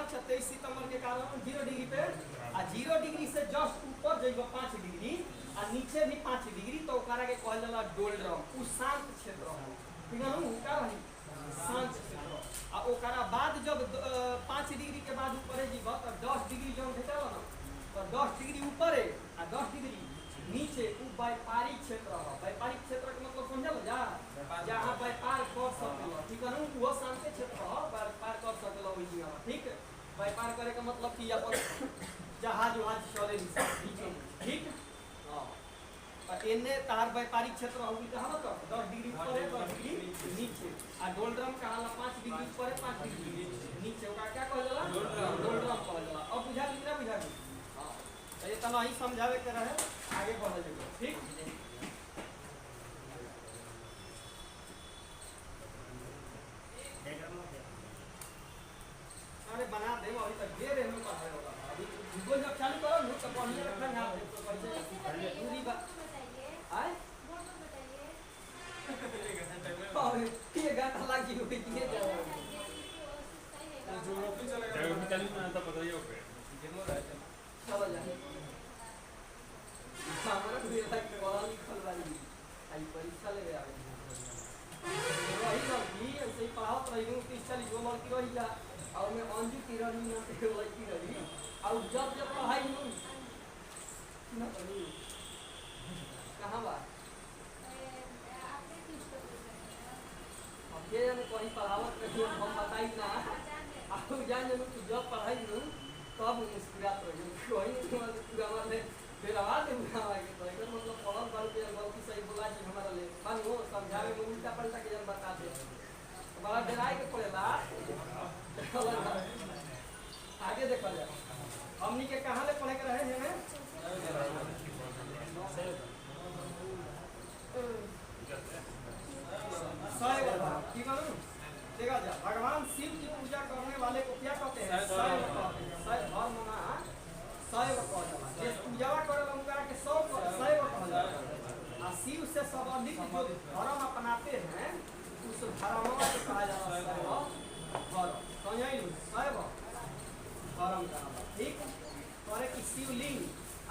5 23 सितंबर के कारण 0 डिग्री पे आ 0 डिग्री से जस्ट ऊपर जइबो 5 डिग्री आ नीचे भी 5 डिग्री तो ओकरा के कहल जाला डोल्ड्रम। उ शांत क्षेत्र है, ठीक है ना, का रही शांत क्षेत्र। आ ओकरा बाद जब 5 डिग्री के बाद ऊपर जइबो तो 10 डिग्री जो भेटल ना, तो 10 डिग्री ऊपर है आ 10 डिग्री नीचे उ व्यापारिक क्षेत्र है। व्यापारिक क्षेत्र के मतलब समझल जा, जहाँ व्यापार कर सकल, ठीक है ना, वो शांत क्षेत्र है, व्यापार कर सकल ओइ जगह, ठीक। व्यापार करे का मतलब कि अपन जहाज वहाज चले बीच में, ठीक। हां एने तार व्यापारिक क्षेत्र होगी कहाँ तो 10 डिग्री ऊपर है 10 डिग्री नीचे आ डोल्ड्रम कहाला 5 डिग्री ऊपर है 5 डिग्री नीचे ओका क्या कहल जाला डोल्ड्रम कहल जाला। अब बुझा कि ना बुझा हां तो ये तना ही समझावे के रहे, आगे बढ़ल जाए, ठीक। अरे बना दे अभी तक दे रहे में पढ़ाई होगा, अभी गूगल जब चालू करो ना तो पढ़ने रखना ना तो कैसे पूरी बात आए और ये गाना लगी हुई है जो रोटी चलेगा वो चालू में आता पता ही होगा चलो जा हमारा भी लाइक पढ़ा लिखल वाली आई परीक्षा ले गया वही सब भी ऐसे ही पढ़ाओ रही तीस 40 जो लड़की रही जा और मैं अंजू की रही ना तो लड़की रही और जब जब पढ़ाई हूँ ना पढ़ी कहाँ बा अब ये जाने कोई पढ़ावत रही हम बताई ना आप जान जानू कि जब पढ़ाई हूँ तब मुस्कुरात रही कोई पूरा वाले फिर आवाज नहीं उठावा के तो एकर मतलब पढ़ल बाल के गलती सही बोला कि हमारा ले मान वो समझावे में उल्टा पलटा के जन बता दे बड़ा डराए के पड़ेला। आगे देखल जाए हमनी के कहां ले पढ़े के रहे हैं में की मालूम देखा जा भगवान शिव की पूजा करने वाले को क्या कहते हैं शैव कहते हैं। शैव धर्म ना शैव कहल जाला, जे पूजा करे उनका के शैव कहल जाला। आ शिव से संबंधित जो धर्म अपनाते हैं उस धर्म को कहा जाला शैव धर्म। समझाइए शैव धर्म का नाम, ठीक। करे कि शिवलिंग।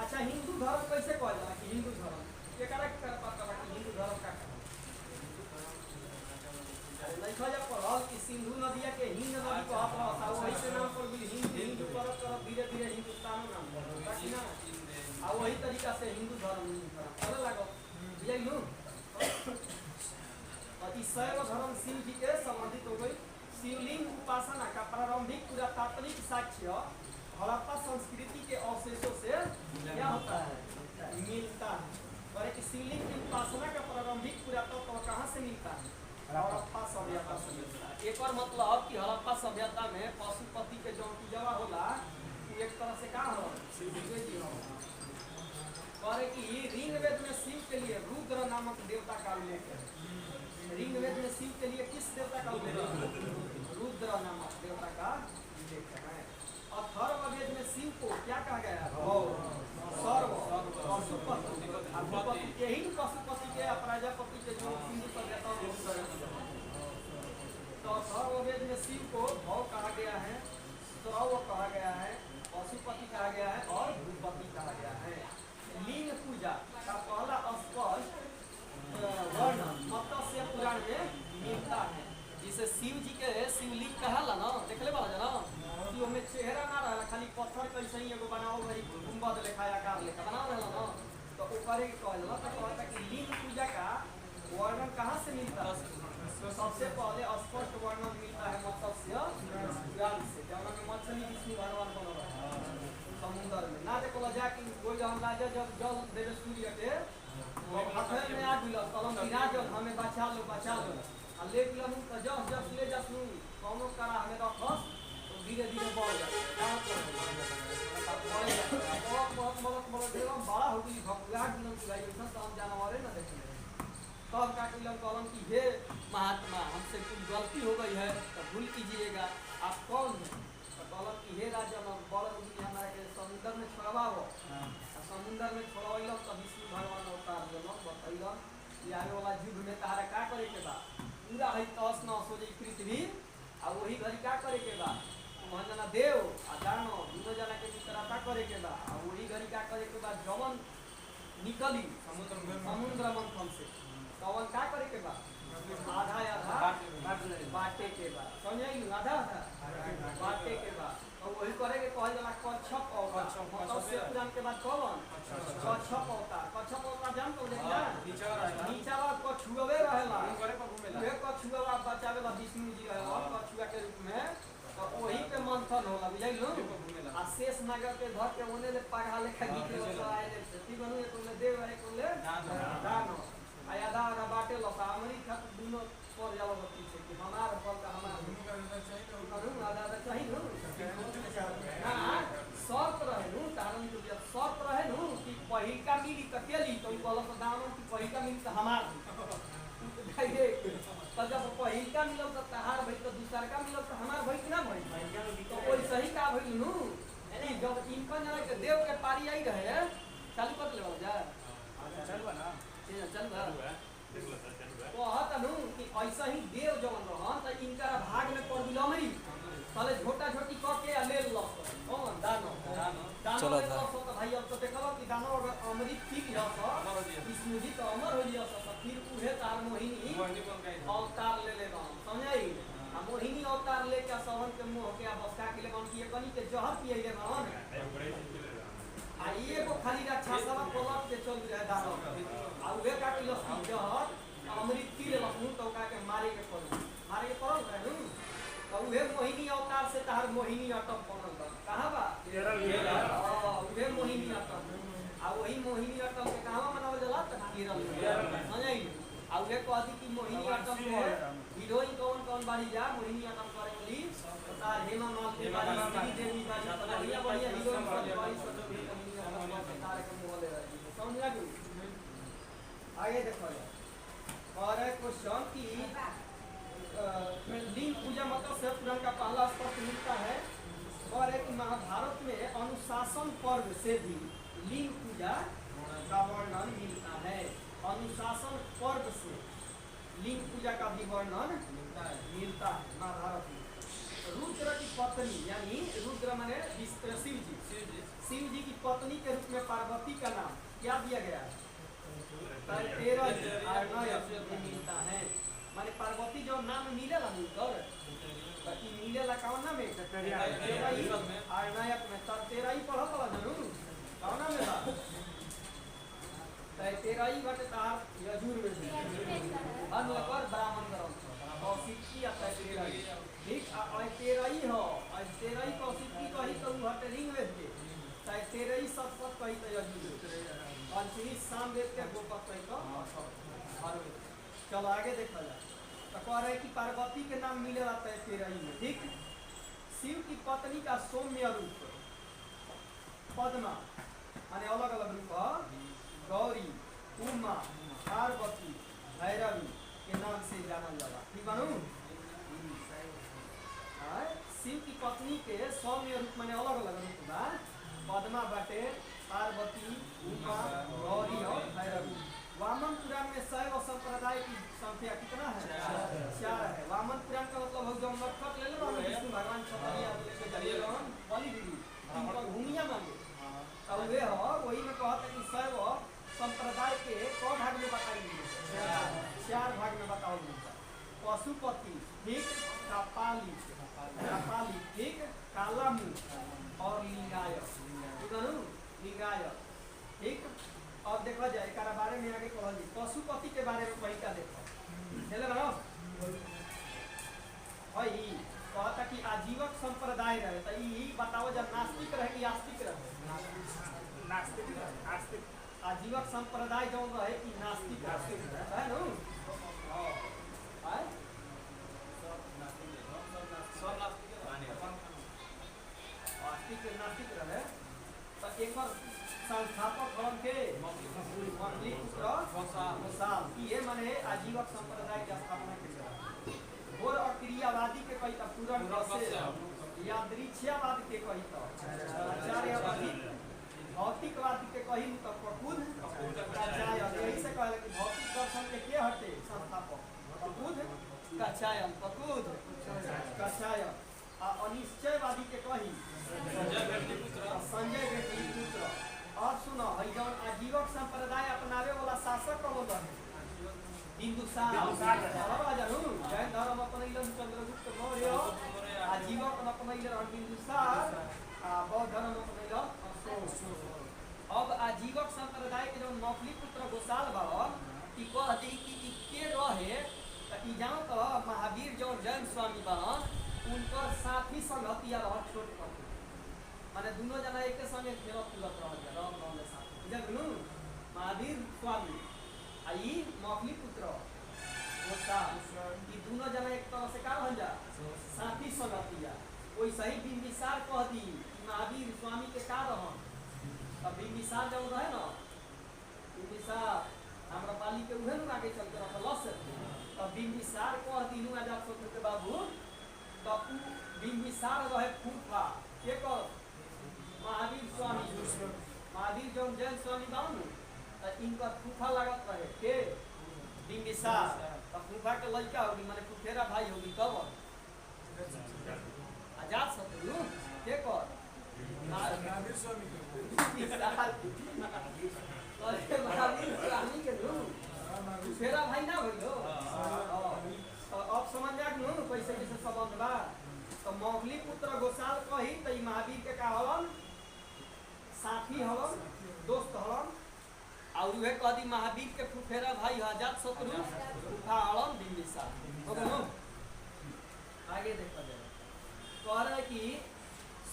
अच्छा हिंदू धर्म कैसे कहल जाला कि हिंदू धर्म एकरा के पता बा कि हिंदू धर्म का नहीं खा जा पढ़ल कि सिंधु नदिया के हिंद नदी को आप रहा वही से नाम पर भी हिंदू करत करत धीरे धीरे हिंदुस्तान नाम पड़ल कि ना आ वही तरीका से हिंदू धर्म चले लागो बुझाइलू। और इस शैव धर्म शिव जी के संबंधित हो गई। शिवलिंग उपासना का प्रारंभिक पुरातात्विक साक्ष्य हड़प्पा संस्कृति के अवशेषों से क्या होता है मिलता है। और एक शिवलिंग की उपासना का प्रारंभिक पुरातत्व कहाँ से मिलता है हड़प्पा सभ्यता से मिलता है। एक और मतलब कि हड़प्पा सभ्यता में पशुपति के जो पूजा होला एक तरह से क्या हो शिव जी हो। और कि ऋग्वेद में शिव के लिए रुद्र नामक देवता का उल्लेख है। ऋग्वेद में शिव के लिए किस देवता का उल्लेख है रुद्र नामक देवता का उल्लेख है। अथर्ववेद में शिव को क्या कहा गया है सर्व पशुपति के ही पशुपति के प्रजापति के जो सिंधु सभ्यता तो सर्ववेद में शिव को भव कहा गया है, सर्व कहा गया है, पशुपति कहा गया है और भूपति कहा गया है। लिंग पूजा का पहला स्पष्ट वर्णन मत्स्य पुराण में मिलता है, जिसे शिव जी के शिवलिंग कहला ना देखले वाला ना कि ओमे चेहरा ना रहला खाली पत्थर कैसे ही एगो बनाओ भाई गुंबद लेखा आकार लेखा बनाओ रहला ना तो ओकरे कहला तो कहता कि लिंग पूजा का वर्णन कहाँ से मिलता है तो सबसे पहले स्पष्ट वर्णन मिलता है मत्स्य पुराण से जहाँ में मछली विष्णु भगवान बन रहा है समुद्र में ना देखो जाके कोई जब राजा जब जल देवे सूर्य के हाथ में आ दिल कलम की राजा हमें बचा लो आ ले दिल तो जस ले जस कौनो करा हमें रखस तो धीरे धीरे बढ़ जाए बड़ा हो गई भगवान हम जानवर ना देखें तब का कलम की हे महात्मा हमसे कुछ गलती हो गई है तो भूल कीजिएगा आप कौन हैं तो कलम की हे राजा बड़ हमारे के समुद्र में छोड़वाओ समुद्र में छोड़ल तो विष्णु भगवान अवतार दिल बतैल कि आगे वाला युग में तारा का करे के बा पूरा है तस नस हो जाए पृथ्वी आ वही घड़ी का करे के बा कौन जना देव आ दानो दोनों जना के मित्रता करे के बा आ वही घड़ी का करे के बाद जवन निकली समुद्र मंथन से तवन का करे के बा आधा आधा बाटे के बा समझाई आधा आधा बाटे के बा और वही करे के कहल जाला कच्छप अवतार मतलब से पुराण के बाद कौन कच्छप अवतार जान तो देखिया नीचा वाला कछुआवे रहेला वे कछुआ बचावेला विष्णु जी रहेला कछुआ के रूप में तो वही पे मंथन होला बुझाइलो आ शेष नागर के धर के ओने ले पढ़ा लेखा गीत चलाए ले ठीक बनू ये कोले देव है कोले दानो आया आधा बाटे लसा हमरी खत दुनो पर जाला पीछे कि हमार फल का हमार करू आधा चाहिए नु ना शर्त रहे नु कारण तो जब शर्त रहे नु कि पहिल का मिली ककेली तो कहल तो दानो कि पहिल का मिली तो हमार ये तो जब पहिल का मिलल तो तहार भई तो दूसर का मिलल तो हमार भई ना भई तो कोई सही का भई नु जब इनका जना के देव के पारी आई रहे चालू कर लेवल जा चलबा ना चलबा कहत नु कि ऐसा ही देव जवन रहन त इनका भाग में पड़ दिल हमरी तले झोटा झोटी क के ले ल कौन दानो चलो तो भाई अब तो देखलो कि दानो अगर अमृत पी लिया तो विष्णु जी तो अमर हो लिया तो फिर उहे तार मोहिनी अवतार ले ले समझाई आ मोहिनी अवतार ले के सवन के मुंह के अवस्था के ले बन की कनी के जहर पिए ले रहन आ ये को खाली रक्षा सब पलट के चल रहा दानो आ उहे का किलो जहर अमृत पी ले लखू तो का के मारे के पड़ल रहू तो उहे मोहिनी अवतार से तहार मोहिनी अटक बनल बा कहां बा उहे मोहिनी अटक आ वही मोहिनी अटक के कहां मनावल जाला त केरल में समझाई आ उहे कहती कि मोहिनी अटक को हीरोइन कौन कौन बारी जा मोहिनी अटक करे वाली तार हेमा मालिनी बारी श्री देवी बारी बढ़िया बढ़िया हीरोइन बारी सब मोहिनी अटक तार के मोह ले रही समझ गई आगे देखो और क्वेश्चन की लिंग पूजा मतलब से पुराण का पहला स्पष्ट मिलता है और एक महाभारत में अनुशासन पर्व से भी लिंग पूजा का वर्णन मिलता है अनुशासन पर्व से लिंग पूजा का भी वर्णन मिलता है महाभारत में रुद्र की पत्नी यानी रुद्र माने शिव जी की पत्नी के रूप में पार्वती का नाम क्या दिया गया है 13 मिलता है माने पार्वती जो नाम मिलेला मिलकर बाकी मिलेला कौन नाम है तेराई आरनायक में तब तेराई पढ़ल वाला जरूर कौन नाम है तेराई बटे तार यजुर में अनकर ब्राह्मण करम और सिक्की आता है तेराई ठीक और तेराई हो और तेराई को सिक्की कही तो हट रिंग में के चाहे तेराई सतपथ कही तो यजुर पंचमी शाम वेद के गोपक कही तो चलो आगे देखा जाए तो कह रहे कि पार्वती के नाम मिले रहता है तेराई में ठीक शिव की पत्नी का सौम्य रूप पद्मा माने अलग अलग रूप गौरी उमा पार्वती भैरवी के नाम से जाना जाला ठीक बनू शिव की पत्नी के सौम्य रूप माने अलग अलग रूप बा पद्मा बाटे पार्वती उमा गौरी और भैरवी वामन पुराण में शैव संप्रदाय की संख्या कितना है 4 है वामन पुराण का मतलब हो जो नटखट ले लो विष्णु भगवान छतरिया लेके चलिए रहन बलि दी इनका भूमिया मांगे अब वे हो वही में कहते कि शैव संप्रदाय के कौ भाग में बताएंगे 4 भाग में बताओ पशुपति ठीक कपाली ठीक कालामुख और लिंगायत लिंगायत ठीक अब देखा जाए एक बारे में आगे कहल जी पशुपति के बारे में वही का देखो चले बनो भाई कहता कि आजीवक संप्रदाय रहे तो ये बताओ जब नास्तिक रहे कि आस्तिक रहे नास्तिक आजीवक संप्रदाय जो रहे कि नास्तिक है नो नास्तिक रहे तो एक बार संस्थापक भवन के ये माने आजीवक संप्रदाय की स्थापना की घोर और क्रियावादी के कही पूर्ण यादृच्छ्यवाद के कही आचार्यवादी भौतिकवादी के कही तो प्रबुद्ध यही से कहले कि भौतिक दर्शन के हटे संस्थापक प्रबुद्ध कछायन प्रबुद्ध कछायन अनिश्चयवादी कही संजय बेटी पुत्र। और सुनो हई जौन आजीवक संप्रदाय अपनावे वाला शासक कौन रहे? बिंदुसार। जैन धर्म अपनैलन चंद्रगुप्त मौर्य, आजीवक अपनैलन बिंदुसार, आ बौद्ध धर्म अपनैलन अशोक। अब आजीवक संप्रदाय के जौन मौखली पुत्र गोसाल बाबन ई कहती कि के रहे त ई जाओ तो महावीर जौन जैन स्वामी बाबन उनकर साथी संगतिया रह छोट पति माने दोनों जना एक संगे खेलत कूदत रह राम नाम के साथ बुझलनु। महावीर स्वामी आई मौखली पुत्र गोसाल ई दोनों जना एक तरह से का बन जा साथी संगतिया। वैसे ही बिंबिसार कह दी महावीर स्वामी के का रहन अब बिंबिसार जब रहे ना बिंबिसार हमरा पाली के उहे नु आगे चल के रखलस तब बिंबिसार कह दिनु आजाद शत्रु के बाबू तब उ बिंबिसार रहे फूफा के कर महावीर स्वामी जौन जैन स्वामी बाबू त इनका फूफा लागत रहे के बिंबिसार तब फूफा के लड़का होगी माने फुफेरा भाई होगी तब आजाद शत्रु के कर महावीर स्वामी अरे महावीर स्वामी के नु फुफेरा भाई ना भइलो अब समझ जाक नु कैसे कैसे संबंध बा। तो मौखली पुत्र गोसाल कही त ई महावीर के का हवन साथी हवन दोस्त हवन और उहे कह दी महावीर के फुफेरा भाई आजाद शत्रु फूफा हवन बिंबिसार हो गनो। आगे देखा जाए कह रहा है कि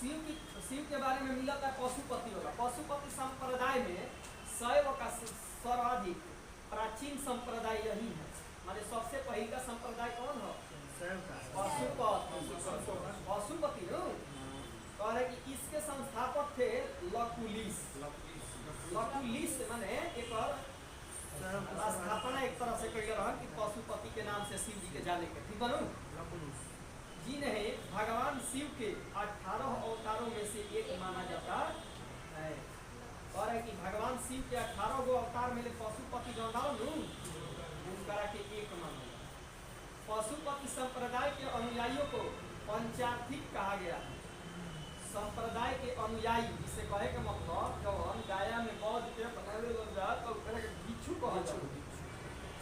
शिव के बारे में मिला था पशुपति होगा। पशुपति संप्रदाय में शैव का सर्वाधिक प्राचीन संप्रदाय यही है माने सबसे पहले का संप्रदाय कौन है? पशुपति नो कह रहे कि इसके संस्थापक थे लकुलिस। लकुलिस माने एक स्थापना एक तरह से कही रहा कि पशुपति के नाम से शिव जी के जाने के ठीक बनू जिन्हें भगवान शिव के 18 अवतारों में से एक माना जाता है। और है कि भगवान शिव के 18 गो अवतार में पशुपति जो उनका के एक माना जाता। पशुपति संप्रदाय के अनुयायियों को पंचार्थिक कहा गया। संप्रदाय के अनुयायी जिसे कहे के मतलब जब हम गाया में बौद्ध के बनावे लोग जा तो भिक्षु कह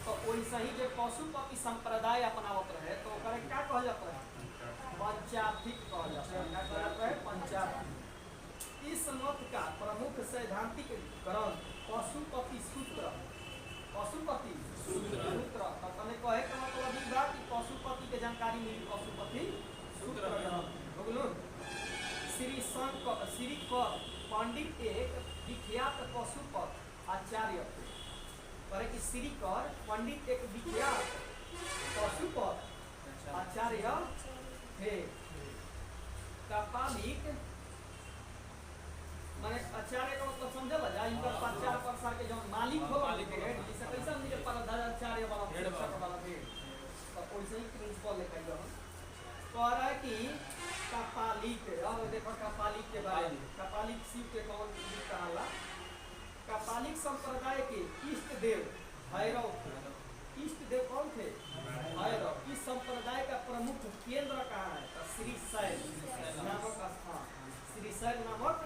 तो वैसे ही जो पशुपति संप्रदाय अपनावत रहे तो क्या कहा जाता है? पंचार्थिक कहा जाता है। क्या कहा जाता है? पंचार्थिक। इस मत का प्रमुख सैद्धांतिक ग्रंथ पशुपति सूत्र तो कने कहे का मतलब ई बा कि पशुपति के जानकारी मिली पशुपति सूत्र हो गेलो। श्री पंडित एक विख्यात पशुपत आचार्य करे कि श्रीकर पंडित एक विख्यात पशुपत आचार्य थे। कपालिक माने आचार्य का मतलब समझल जा इनका प्रचार प्रसार के जो मालिक हो जैसे कैसा मिले आचार्य वाला शिक्षक वाला भेड़ तो वैसे ही प्रिंसिपल लिखा गया कह रहा है कि कपालिक। अब देखो कपालिक के बारे में कपालिक शिव के कौन कहाला? कपालिक संप्रदाय के इष्ट देव भैरव थे। इष्ट देव कौन थे? भैरव। इस संप्रदाय का प्रमुख केंद्र कहाँ है? तो श्रीशैल नामक स्थान। श्रीशैल नामक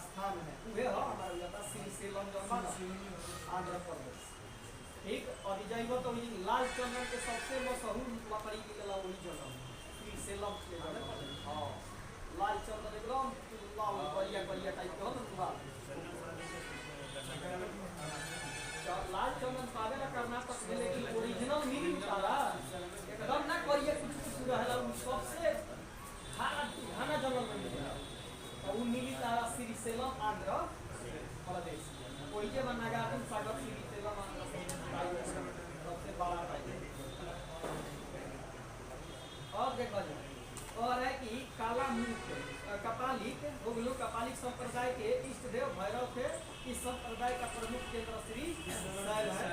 स्थान है उहे हो हमारा श्रीशैलम आंध्र प्रदेश ठीक। और जैब तो लाल चंदन के सबसे मशहूर लकड़ी मिलेला वही जगह श्रीशैलम के जगह। हाँ लाल चंदन एकदम लाल करिया करिया टाइप के हो लाल चंदन पावे ला कर्नाटक में लेकिन ओरिजिनल मिली तारा एकदम ना करिए कुछ रहला सबसे घना जंगल में मिलेला और मिली तारा श्रीशैलम आंध्र प्रदेश वही के नागार्जुन सागर श्रीशैलम आंध्र सबसे बड़ा और देखा जाए और है कि काला मुख कपालिक कपालिक संप्रदाय के इष्ट देव भैरव थे। इस संप्रदाय का प्रमुख केंद्र श्रीशैल है।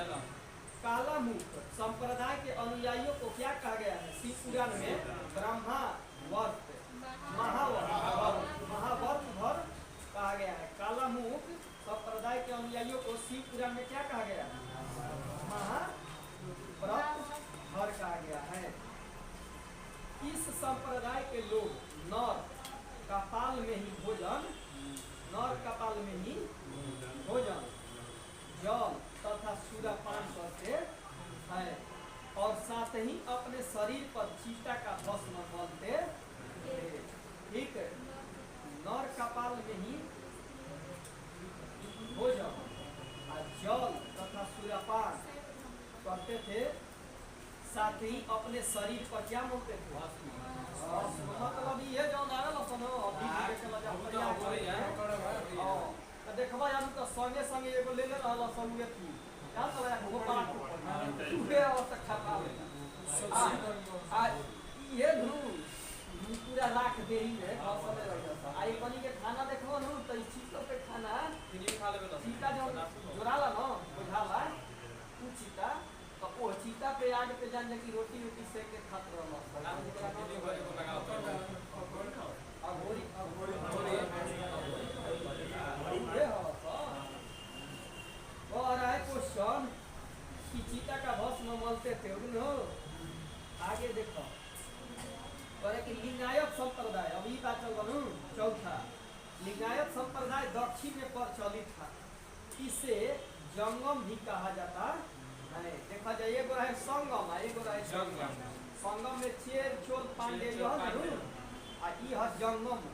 काला मुख संप्रदाय के अनुयायियों को क्या कहा गया है? शिव पुराण में ब्रह्मावर्त महावर्त भर कहा गया है। काला मुख संप्रदाय के अनुयायियों को शिव पुराण में क्या कहा गया? महाव्रत भर कहा गया है। इस संप्रदाय के लोग नर ही अपने शरीर पर क्या मोलते थे? मतलब ये जो नारल अपन अभी के चला जा देखबा यार तो संगे संगे एगो ले ले रहल संगे थी क्या चला वो पाट उठे अवस्था खपा आ ये धू पूरा लाख देही है फसल रह जाता आई बनी के खाना देखबो न तो इस चीज पे खाना फिर खा लेबे चीता जो जोराला न बुझाला उ चीता तो ओ चीता पे आग पे जान कि रोटी रोटी सेक के खात रहल अघोरी और आए क्वेश्चन कि चीता का भस्म मलते थे हो आगे देखो और कि लिंगायत संप्रदाय अभी बात चल रहा चौथा लिंगायत संप्रदाय दक्षिण में प्रचलित था इसे जंगम भी कहा जाता है देखा जाए एगो है संगम एगो है संगम में चेर चोल पांडे जो है आ ई है जंगम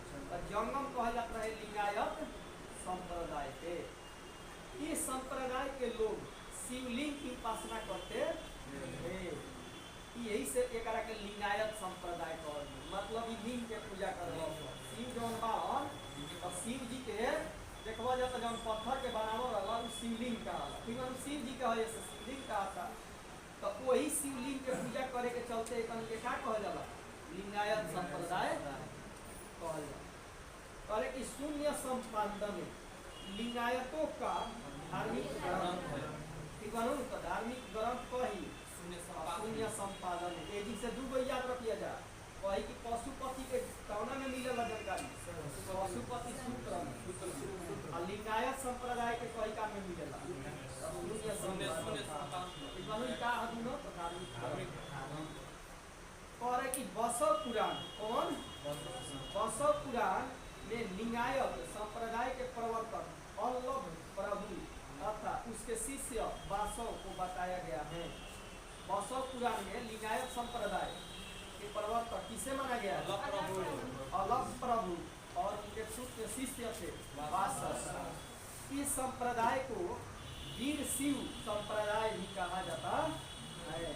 जंगम कहा जाता है लिंगायत संप्रदाय के इस संप्रदाय के लोग शिवलिंग की उपासना करते हैं यही से एकरा के लिंगायत संप्रदाय कहल मतलब ई लिंग के पूजा करल शिव जौन बाहन और शिव जी के देखबा जाता जौन पत्थर के बनावल रहल शिवलिंग कहल ठीक है शिव जी के है से शिवलिंग कहता तो वही शिवलिंग के पूजा करे के चलते एकन के का कहल जाला लिंगायत संप्रदाय कहल जाला करे कि शून्य संपादन लिंगायतों का धार्मिक ग्रंथ है ठीक है तो धार्मिक ग्रंथ कही शून्य संपादन एजी से दू गो याद रखिए जा कही कि पशुपति के कौना में मिलेला जानकारी पशुपति सूत्र में और लिंगायत संप्रदाय के कही का में मिलेला शून्य संपादन का हदुनो तो धार्मिक करे कि बसव पुराण कौन बसव पुराण में लिंगायत संप्रदाय के प्रवर्तक वल्लभ प्रभु तथा उसके शिष्य वासव को बताया गया है बसव पुराण में लिंगायत संप्रदाय के प्रवर्तक किसे माना गया है वल्लभ प्रभु और उनके शिष्य थे वासव इस संप्रदाय को वीर शिव संप्रदाय भी कहा जाता है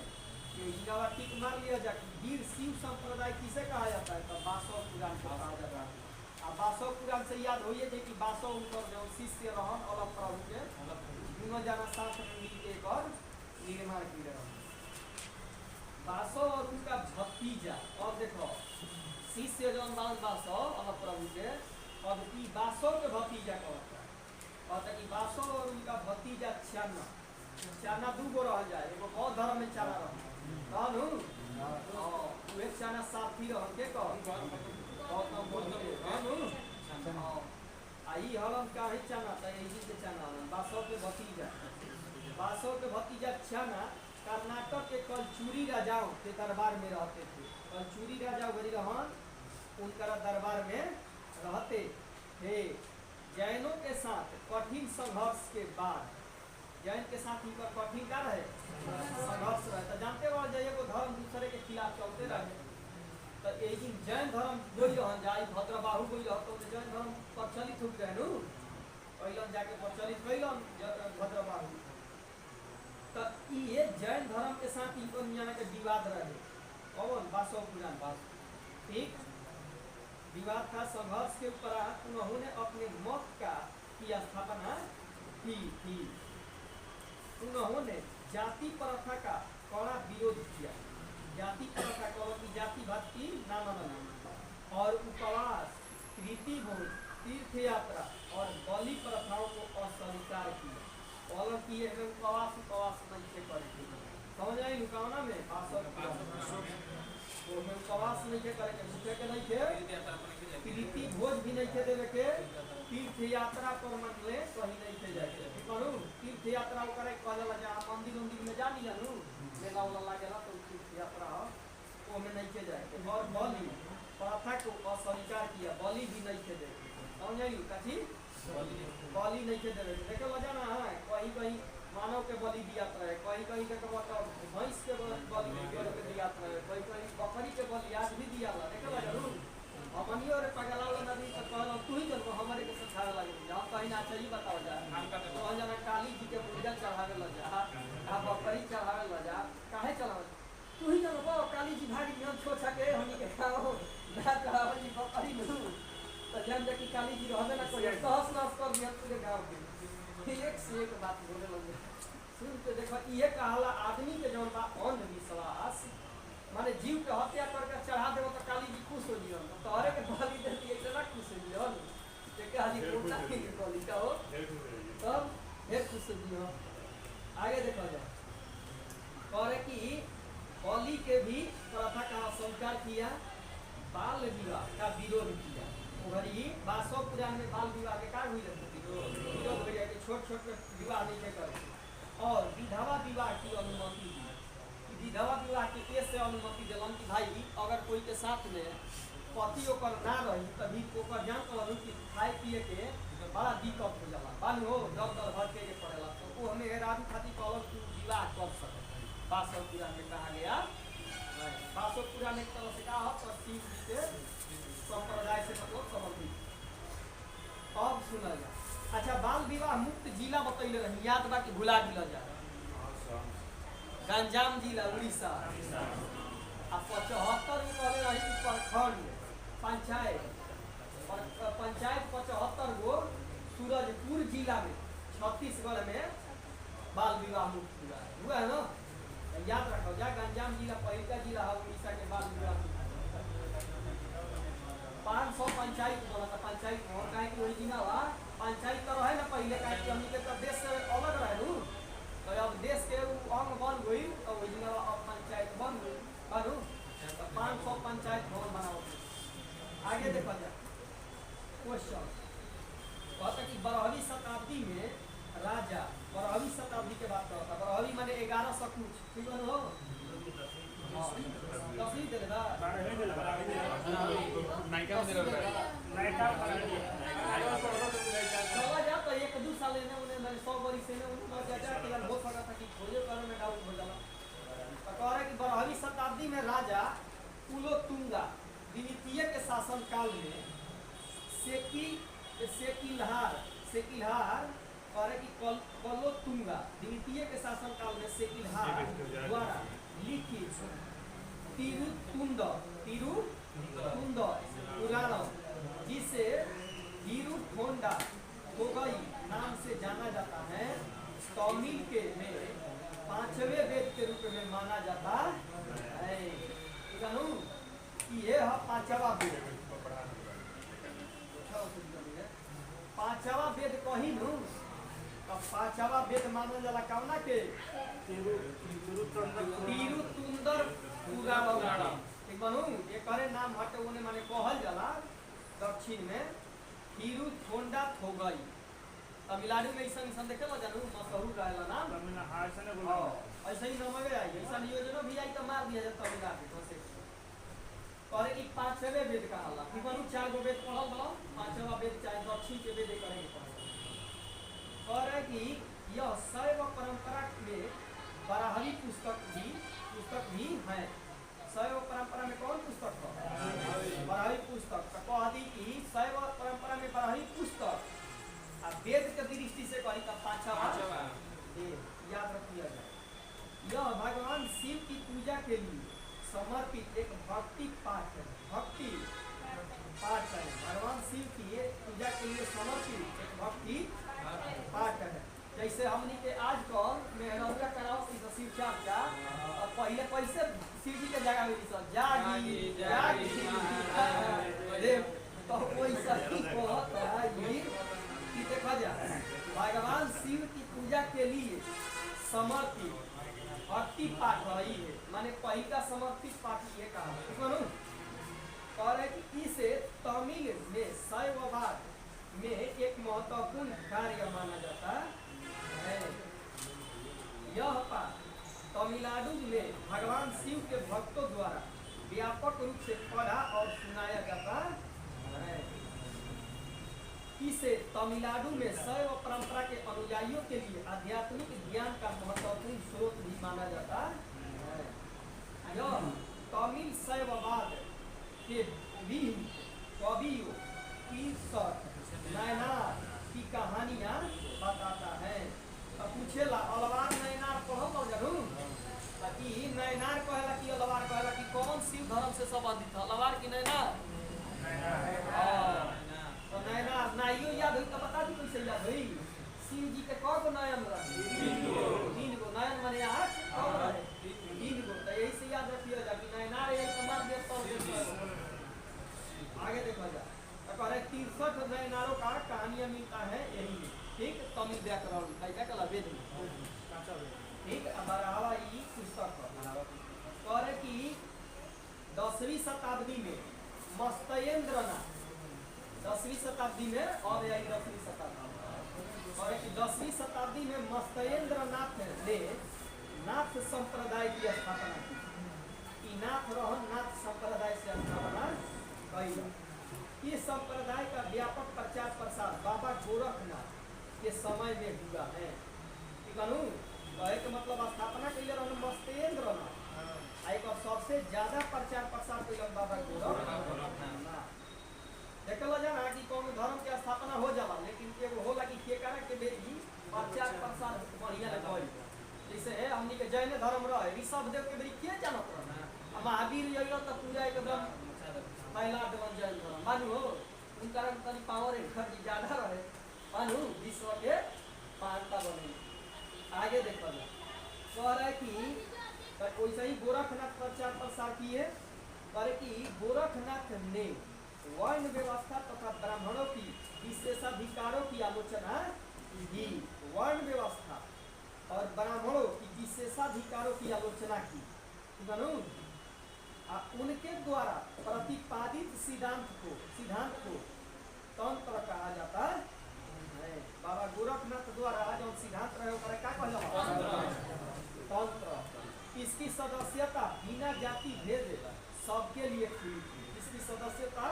ठीक मान लिया जाए वीर शिव संप्रदाय किसे कहा जाता है तो वासव पुराण को कहा जाता है बासव पुराण से याद होइए कि बासव उनकर जो शिष्य रहन अलग प्रभु के दोनों जना साथ में मिलके कर निर्माण किए रहन बासव और उनका भतीजा और देखो शिष्य जौन बासव अलग प्रभु के अब ई बासव के भतीजा कहता कि बासव और उनका भतीजा चाना दू गो रह जाए एगो बौद्ध धर्म में चाना रहनु वे चाना साथी रहन के कह आई हलम का ही चाना था यही से चाना बासव के भतीजा चाना कर्नाटक के कलचूरी राजाओं के दरबार में रहते थे कलचूरी राजा वही रहन उनका दरबार में रहते थे जैनों के साथ कठिन संघर्ष के बाद जैन के साथ उनका कठिन का रहे संघर्ष रहे तो जानते हो जाइए वो धर्म दूसरे के खिलाफ चलते रहे तो एक दिन जैन धर्म कोई रहन जाई भद्रबाहु कोई रह तो जैन धर्म प्रचलित हो गए नु पहिलन जाके प्रचलित कइलन भद्रबाहु तो ये जैन धर्म के साथ इनको जना के विवाद रहे कौन बासव पुराण ठीक विवाद का संघर्ष के उपरांत उन्होंने अपने मत का की स्थापना की थी उन्होंने जाति प्रथा का कड़ा विरोध किया जाति प्रथा कहो कि जाति भात की ना मानना और उपवास प्रीति भोज तीर्थ यात्रा और बलि प्रथाओं को अस्वीकार किया और किए उपवास नहीं से करे समझ आई लुकावना में उपवास नहीं के करे के भूखे के नहीं के प्रीति भोज भी नहीं के देवे के तीर्थ यात्रा पर मनले कहीं नहीं के जाए ठीक करू तीर्थ यात्रा करे कहला जा मंदिर में जा लिया नु मेला वाला लागेला तो तीर्थ यात्रा वो में नहीं के जाए और बलि प्रथा को अस्वीकार किया बलि भी नहीं के दे समझ आई कथी बलि नहीं के देवे देखे वजह ना है कहीं मानव के बलि दिया रहे कहीं के भैंस के बलि दिया रहे कहीं बकरी के बलि आज भी दिया देखे जरूर अपनियो रे पगला नदी तो कहलो तू ही चल हमारे के संसार लगे जहां कहीं ना चाहिए बताओ जा तो जना काली जी के पूजा चढ़ावे ल जा आ बकरी चढ़ावे ल जा काहे चलावे तू ही जान जा कि काली जी रहबे ना करिए तहस नहस कर दिया पूरे गांव के एक से एक बात बोले लगे सुन के देखो ये कहला आदमी के जौन बा अंधविश्वास माने जीव के हत्या करके चढ़ा देबो तो काली जी खुश हो जियन तो तोहरे के बलि देती इतना खुश हो जियन जे के हाली कोटा के बलि का हो तब हे खुश हो जियन आगे देखो जा करे कि बलि के भी प्रथा का स्वीकार किया बाल विवाह का विरोध किया उधरी 1200 पुराण में बाल विवाह के का हुई विरोध हो गया कि छोट-छोट विवाह नहीं करे और विधवा विवाह की अनुमति दी विधवा विवाह के केस से अनुमति दिलन कि भाई अगर कोई के साथ में पति ओकर ना रही तभी ओकर जान कर कि खाए पिए के बड़ा दिक्कत हो जाला बानी हो जब दर भर के पड़ेला तो वो हमें हेराबी खातिर कहल कि विवाह कर सके 1200 पुराण में कहा गया 1200 पुराण एक तरह से कहा पश्चिम के संप्रदाय से मतलब संबंधित अब सुना जा अच्छा बाल विवाह मुक्त जिला बतैले रही याद बा कि भुला दिला जा गंजाम जिला उड़ीसा आ 75 में कहले रही कि प्रखंड पंचायत 75 गो सूरजपुर जिला में छत्तीसगढ़ में बाल विवाह मुक्त हुआ है ना याद रखो जा गंजाम जिला पहले का जिला है उड़ीसा के बाल विवाह 500 पंचायत बोला पंचायत और काहे कि ओरिजिनल पंचायत तो रहे ना पहले काहे कि हमनी के तो देश से अलग रहे नु तो अब देश के अंग बन गई तो ओरिजिनल अब पंचायत बन गई बारू तो 500 पंचायत भवन बनाओ आगे देखा जाए क्वेश्चन कहता कि 12वीं शताब्दी में राजा 12वीं शताब्दी के बात करता 12वीं माने 1100 कुछ ठीक है हो 10वीं दे दा 12वीं दे नायका में दे नायका चला जा तो एक दो साल ने उन्हें मैंने 100 बरी से ने उन्हें जा के हो सका था कि खोजे करे में डाउट हो जाला तो कह रहा कि 12वीं शताब्दी में राजा कुलोतुंगा द्वितीय के शासन काल में सेकिलहार कह रहे कि कुलोतुंगा द्वितीय के शासन काल में सेकिलहार द्वारा लिखित तिरुतुंड पुराण जिसे हिरुथोंडा होगई नाम से जाना जाता है तमिल के में 5वें वेद के रूप में माना जाता है जानू ये है 5वां वेद 5वां वेद कही नु तो 5वां वेद माना जाला कौना के तिरुतुंदर पुराण ठीक बनू ये करे नाम हटे ओने माने कहल जाला दक्षिण में हिरुथोंडा थोगई तमिलनाडु में ऐसा देखेला जानू मशहूर रहेला नाम ऐसा ही नाम आवे आई ऐसा योजना भी आई तो मार दिया जाता तमिलनाडु से करे कि 5वें वेद कहाला ठीक बनू 4 गो वेद पढ़ल बला 5वां वेद चाहे दक्षिण के वेद करेंगे करे कि यह शैव परंपरा में 12वीं पुस्तक भी है शैव परंपरा में कौन पुस्तक है 12वीं पुस्तक तो कह दी कि शैव परंपरा में 12वीं पुस्तक आ वेद के दृष्टि से कही का 5वां याद रखिए यह भगवान शिव की पूजा के लिए समर्पित एक भक्ति पाठ है भगवान शिव की पूजा के लिए समर्पित एक भक्ति पाठ है जैसे हमनी के आजकल मेहरौरा कराओ शिव चर्चा पहले कैसे शिव जी के जगह में जागी तो वैसा ही कहता है कि देखा जाए भगवान शिव की पूजा के लिए समर्पित भक्ति पाठ रही है माने पहले का समर्पित पाठ ये कहा कह रहे कि इसे तमिल में शैववाद में एक महत्वपूर्ण कार्य माना जाता है यह पाठ तमिलनाडु में भगवान शिव के भक्तों द्वारा व्यापक रूप से पढ़ा और सुनाया जाता है इसे तमिलनाडु में शैव परंपरा के अनुयायियों के लिए आध्यात्मिक ज्ञान का महत्वपूर्ण स्रोत भी माना जाता है यह तमिल शैववाद के विभिन्न कवियों नैनार की कहानियाँ बताता है तो पूछेला अलवार नैनार पढ़ो जरूर ताकि नैनार कहेला कि अलवार कहेला कि कौन शिव धर्म से संबंधित है अलवार की नैनार हाथी के कौ गो नयन रहे? 3 गो। नयन माने आँख, कौ रहे? 3 गो। तो यही से याद रखिएगा कि नयनार एक कमाल दे तो आगे देखा जाए तो कह रहे 63 नयनारों का कहानियां मिलता है यही में। ठीक, तमिल व्याकरण क्या कहला वेद में। ठीक, अब बढ़ावा ई पुस्तक कह रहे कि 10वीं शताब्दी में मस्तयेंद्रनाथ, 10वीं शताब्दी में और यही 10वीं शताब्दी और 10वीं शताब्दी में मस्तयेंद्रनाथ ने नाथ संप्रदाय की स्थापना की। नाथ रहन नाथ संप्रदाय से स्थापना कई। ये संप्रदाय का व्यापक प्रचार प्रसार बाबा गोरखनाथ के समय में हुआ है। कहे के मतलब स्थापना के लिए मस्तयेंद्रनाथ, एक सबसे ज्यादा प्रचार प्रसार के बाबा गोरखनाथ। देखल जाना कि कौन धर्म के स्थापना हो जाला, लेकिन एगो होला कि केकरा के बेटी प्रचार प्रसार बढ़िया लगे। जैसे है हमनी के जैन धर्म रहे, ऋषभ देव के बेटी के जानत रहे, महावीर अइल त पूजा एकदम पहला देवन जैन धर्म मानू हो। उनका तनी पावर खर्च ज्यादा रहे, मानू विश्व के पांचता बने। आगे देखो कह रहे कि वैसे ही गोरखनाथ प्रचार प्रसार किए। करे कि गोरखनाथ ने वर्ण व्यवस्था तथा ब्राह्मणों की विशेषाधिकारों की आलोचना की। वर्ण व्यवस्था और ब्राह्मणों की विशेषाधिकारों की आलोचना की। उनके द्वारा प्रतिपादित सिद्धांत को तंत्र कहा जाता है। बाबा गोरखनाथ द्वारा जो सिद्धांत रहे क्या कहला? तंत्र। इसकी सदस्यता बिना जाति भेद सबके लिए खुली थी। इसकी सदस्यता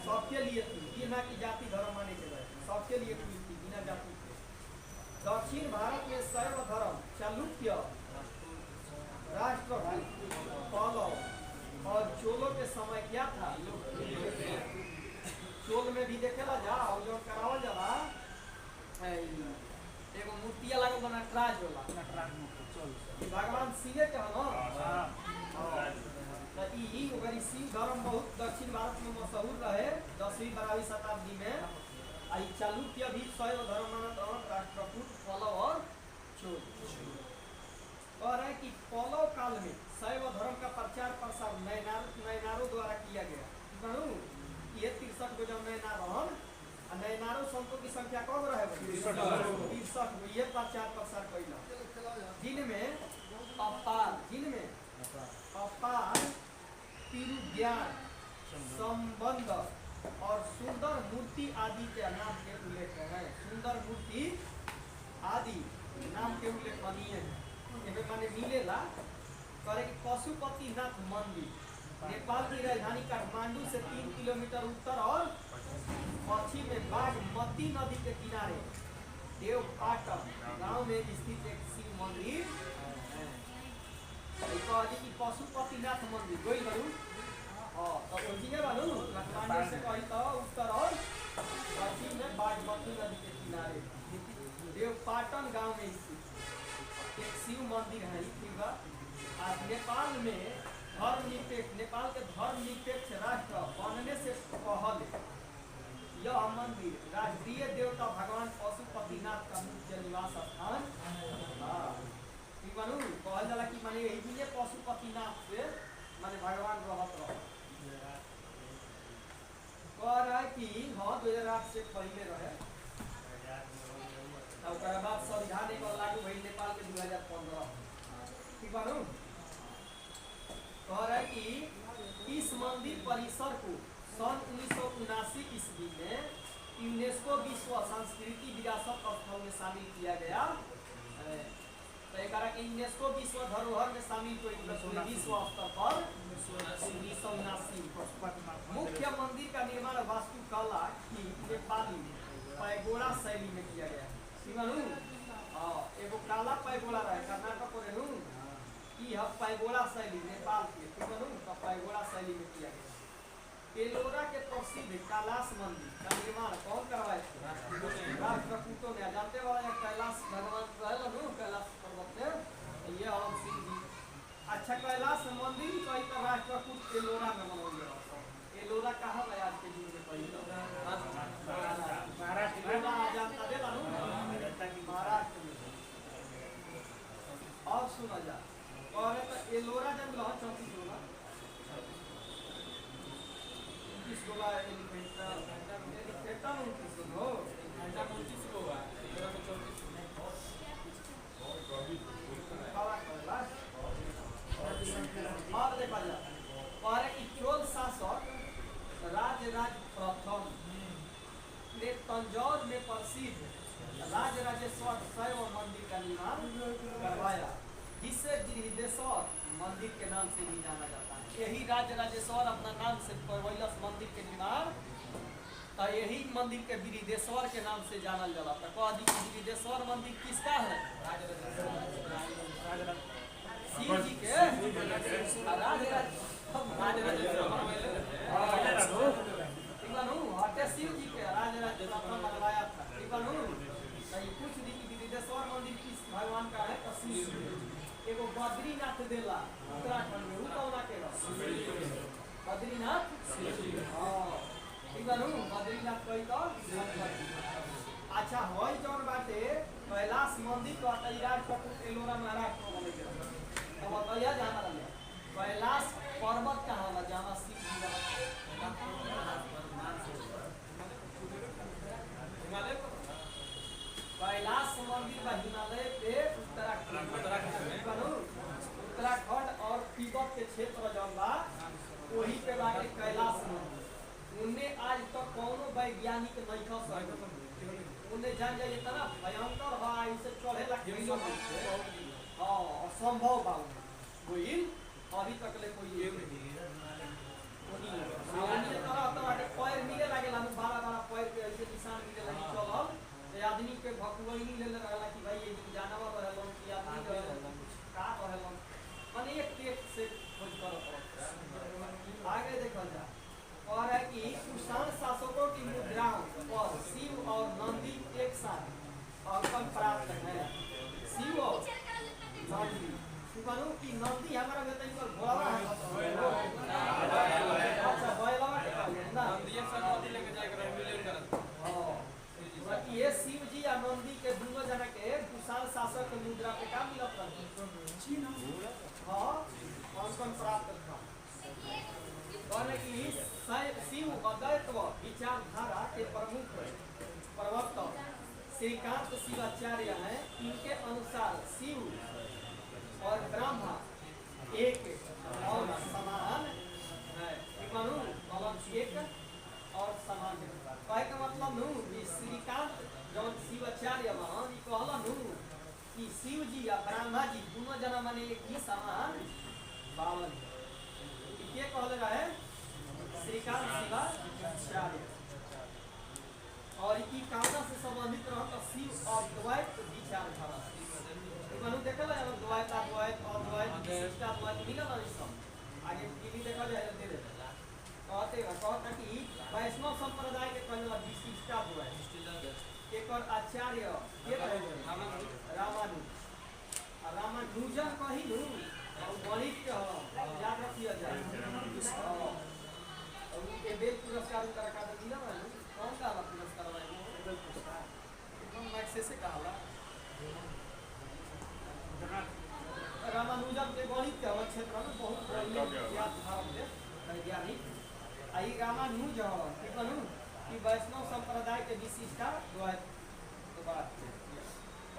सबके लिए थी, ये ना कि जाति धर्म माने के रहे, सबके लिए खुली थी बिना जाति के। दक्षिण भारत में शैव धर्म चालुक्य राष्ट्रकूट पल्लव और चोलों के समय क्या था? चोल में भी देखेला जाओ जो करावल जाला एगो मूर्तिया लागल बना नटराज होला, भगवान शिव के ई ओकरी शिव धर्म बहुत दक्षिण भारत में मशहूर रहे 10वीं 12वीं शताब्दी में। आई चालुक्य भी शैव धर्म मानत राष्ट्रकूट पल्लव और चोल। कह रहे कि पल्लव काल में शैव धर्म का प्रचार प्रसार नयनारों द्वारा किया गया। ये 63 गो जब नयनार रहन, नयनारों संतों की संख्या कम रहे 63 गो, ये प्रचार प्रसार कैला। जिनमें अपार तिरुज्ञान संबंध और सुंदर मूर्ति आदि के नाम के उल्लेख है। सुंदर मूर्ति आदि नाम के उल्लेखनीय है। माने मिलेला करे कि पशुपतिनाथ मंदिर नेपाल की राजधानी काठमांडू से 3 किलोमीटर उत्तर और पश्चिम में बागमती नदी के किनारे देवपाटन गांव में स्थित एक शिव मंदिर है। कि पशुपतिनाथ मंदिर गोई करूँ तो ओरिजिनल वालू काठमांडू से कही तो उत्तर और पश्चिम में बागमती नदी के किनारे देवपाटन गांव में स्थित एक शिव मंदिर है। नेपाल में नेपाल के धर्मनिरपेक्ष राष्ट्र बनने से पहले यह मंदिर राष्ट्रीय देवता भगवान पशुपतिनाथ का मुख्य निवास स्थान कहल जाला कि माने यही पशुपतिनाथ से माने भगवान रहत रह। कह रहा है कि हाँ 2008 से पहले रहे, बाद संविधान एक लागू भई नेपाल के 2015। ठीक बानू कह रहा है कि इस मंदिर परिसर को सन 1979 ईस्वी में यूनेस्को विश्व संस्कृति विरासत स्थल में शामिल किया गया। तो एक यूनेस्को विश्व धरोहर में शामिल विश्व स्तर पर 1979। मुख्य मंदिर का निर्माण वास्तुकला की नेपाली पैगोड़ा शैली में किया गया। एगो काला पैगोड़ा रहे कर्नाटक को रहू कि पैगोड़ा शैली नेपाल के तो पैगोड़ा शैली में किया गया। एलोरा के प्रसिद्ध कैलाश मंदिर का निर्माण कौन करवाए थे? राष्ट्रकूटों ने। जानते वाला कैलाश भगवान कैलाश पर्वत पे ये हम सिंह जी। अच्छा कैलाश मंदिर कही तो राष्ट्रकूट एलोरा में बनाया गया। एलोरा कहाँ है आज के दिन में? कही महाराष्ट्र जानता दे 16 एलिफेंटा में 29 हो घंटा 29 को हुआ 34 काला करेला और देखा जा और कि चोल शासक राज प्रथम ने तंजौर में प्रसिद्ध राजराजेश्वर शैव मंदिर का निर्माण करवाया, जिसे गिरिदेश्वर मंदिर के नाम से भी जाना जाता है। यही राजराजेश्वर अपना नाम से करवैलस मंदिर के निर्माण, तो यही मंदिर के गिरिदेश्वर के नाम से जानल जाला। तो कह दी गिरिदेश्वर मंदिर किसका है? शिव जी के हटे शिव जी के राजराज बनवाया था। कुछ दी गिरिदेश्वर मंदिर किस भगवान का है? शिव। एगो बद्रीनाथ देला उत्तराखंड में, कौना के बद्रीनाथ। हाँ बद्रीनाथ कही तो अच्छा वही जौन बाटे कैलाश मंदिर का तैयार एलोरा महाराष्ट्र में बने गया। अब बताइए जहाँ कैलाश पर्वत कहाँ बा जहाँ शिव जी हिमालय कैलाश मंदिर बा हिमालय पे उत्तराखंड और तिब्बत के क्षेत्र जौन बा वही पे बाटे कैलाश मंदिर। उन्हें आज तक कौनो वैज्ञानिक नहीं खा सकते, उन्हें जान जाइए इतना भयंकर है इसे चढ़े हाँ असंभव बा कोई अभी तक ले कोई पैर मिले लगे बड़ा पैर के ऐसे निशान मिले लगी चलल आदमी के भकुआई ले रहा कि भाई ये जानवर रहलन कि आदमी रहलन का रहलन माने एक पेट से खोज कर आगे देखल जा। और है कि कुषाण शासकों की मुद्राओं पर शिव और नंदी एक साथ अंकन प्राप्त है। शिव और नंदी की नंदी हमारा बेटा पर घोड़ा है। अच्छा बैलवा के ना नंदी सब नदी लेके जाए कर मिलन करत। हां बाकी ये शिव जी और नंदी के दोनों जना के कुषाण शासक के मुद्रा पे का मिलत रहे? हां अंकन प्राप्त था। कहने की शिव अद्वैत विचारधारा के प्रमुख प्रवक्ता श्रीकांत शिवाचार्य हैं। इनके अनुसार शिव और ब्रह्मा एक और समान है। एक और समान है कहे का मतलब नू कि श्रीकांत जौन शिवाचार्य महान कहला नू कि शिव जी या ब्रह्मा जी दोनों जना माने एक ही समान बावन के कहले रहे श्रीकांत शिवाचार्य। और की कामना से संबंधित रहता शिव अद्वैत विचारधारा। मानो देखल है अद्वैत अद्वैत अद्वैत विशिष्ट अद्वैत मिलल है सब आगे टीवी देखा जाए दे दे कहता कि वैष्णव संप्रदाय के कहल विशिष्ट अद्वैत एक और आचार्य के रामानुजन कही नु गणित के याद रखिए जाए उनके बेल पुरस्कार का मिला है कौन का पुरस्कार है बेल पुरस्कार एकदम मैक्से से कहाला रामानुजन के गणित के क्षेत्र में बहुत वैज्ञानिक आई रामानुज कि कहूँ कि वैष्णव संप्रदाय के विशिष्टा द्वैत बात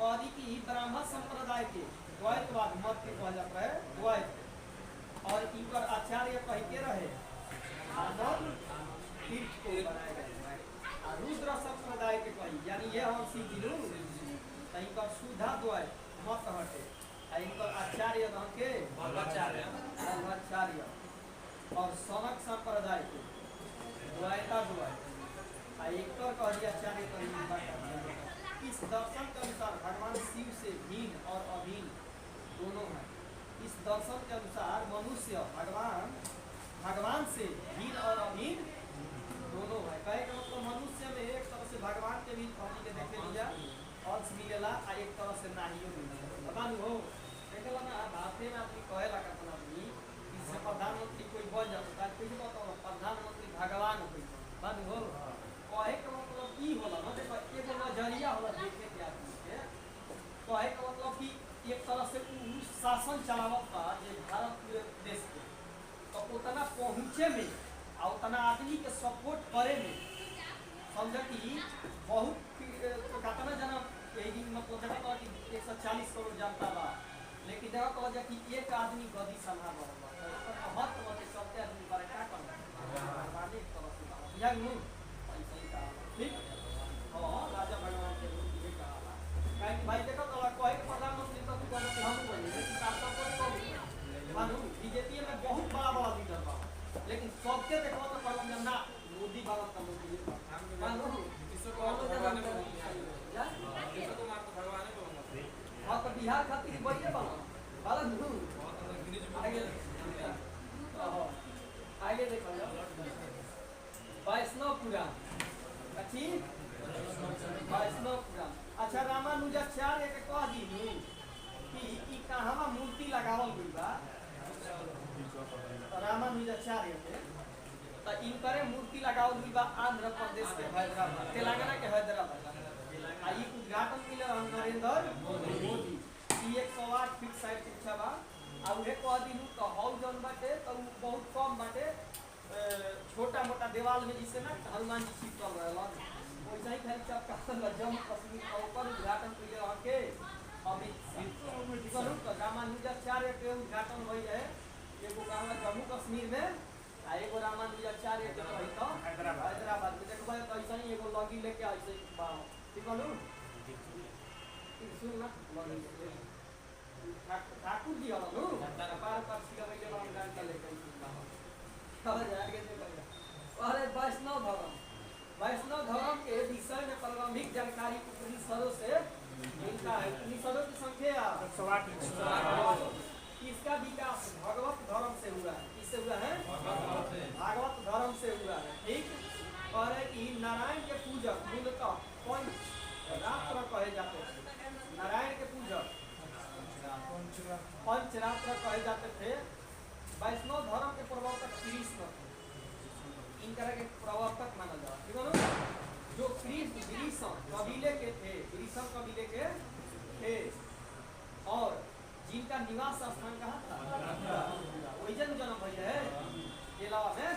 और की ब्राह्मण संप्रदाय के द्वैतवाद मत के कहल जाता है द्वैत। और इनकर आचार्य कह के रहे आनंद तीर्थ को बनाया गया। रुद्र संप्रदाय के कही यानी ये हम सीखिलू इनकर सुधा द्वैत मत हटे। इनकर आचार्य के आचार्य और सनक संप्रदाय के द्वैता द्वैत आचार्य इस दर्शन के अनुसार भगवान शिव से भिन्न और अभिन्न दोनों हैं। इस दर्शन के अनुसार मनुष्य भगवान से भिन्न और अभिन्न दोनों है। कहे का मतलब मनुष्य में एक तरह से भगवान के भी पानी के देखे लिया अंश मिलेला आ एक तरह से नाहियो मिलेला। पता नहीं हो देखला ना बाते में अपनी कहेला का आदमी इससे प्रधानमंत्री कोई बन जाता है कोई बताओ प्रधानमंत्री भगवान कोई बात हो कहे का मतलब ई होला ना देखो एगो नजरिया होला देखे के आदमी के कहे का मतलब कि एक तरह से शासन चलावता जे भारत पूरे देश के तो उतना पहुंचे में और उतना आदमी के सपोर्ट करे में समझ कि बहुत कितना जना यही मतलब देखा तो कि 140 करोड़ जनता बा, लेकिन देखा तो जा कि एक आदमी गदी संभाल रहा है महत्व के सबके आदमी पर क्या करना बाने एक तरह से बुझा नु ऐसा ही कहा ठीक। हां राजा भगवान के रूप ये कहा काहे कि भाई देखो तो कोई प्रधानमंत्री तो कहते कि हम बोले लेकिन आप सब को मानो बीजेपी में बहुत बड़ा लीडर बा, लेकिन सबके देखो तो कहल ना मोदी बाबा का मोदी मानो किसको भगवान ने बोला किसको मार तो भगवान ने बोला। हां तो बिहार खातिर बढ़िया बना बाला नु आगे आगे देखो वैष्णव पुराण अच्छी वैष्णव पुराण। अच्छा रामानुजाचार्य के कह दी कि ई कहां मूर्ति लगावल गई बा रामानुजाचार्य के तो इनकरे मूर्ति लगावल गई बा आंध्र प्रदेश के हैदराबाद तेलंगाना के हैदराबाद आ ई उद्घाटन के लिए नरेंद्र मोदी ई 108 फीट साइड ऊंचा बा आ उहे कह दी तो हौ जन बाटे तो बहुत कम बाटे छोटा मोटा दीवार में जिससे ना हनुमान जी चिपकल रहलन वैसा ही खाली चपका जम्मू कश्मीर का ऊपर उद्घाटन के लिए के अमित शाह तो रामानुजाचार्य के उद्घाटन हुई है एगो गाँव जम्मू कश्मीर में आ एगो रामानुजाचार्य के रही तो हैदराबाद में देखो तो ऐसा ही एगो लगी लेके ऐसे ठीक है सुन ना लगी ठाकुर जी हलो नु पार पर सिगवे के बारे में जानकारी लेके खबर आगे देखो। अरे वैष्णव धर्म के विषय में प्रारंभिक जानकारी उपनिषदों से मिलता है। उपनिषदों की संख्या 108। इसका विकास भगवत धर्म से हुआ है। किससे हुआ है? भागवत धर्म से हुआ है। ठीक और कि नारायण के पूजक मूलतः पंचरात्र कहे जाते थे। नारायण के पूजक पंचरात्र कहे जाते थे। वैष्णव धर्म के प्रवर्तक कृष्ण इनका के प्रवर्तक माना जाता है। ठीक है ना? जो कृष्ण वृषण कबीले के थे, वृषण कबीले के थे और जिनका निवास स्थान कहाँ था? वही जन्म भैया है केलावा में।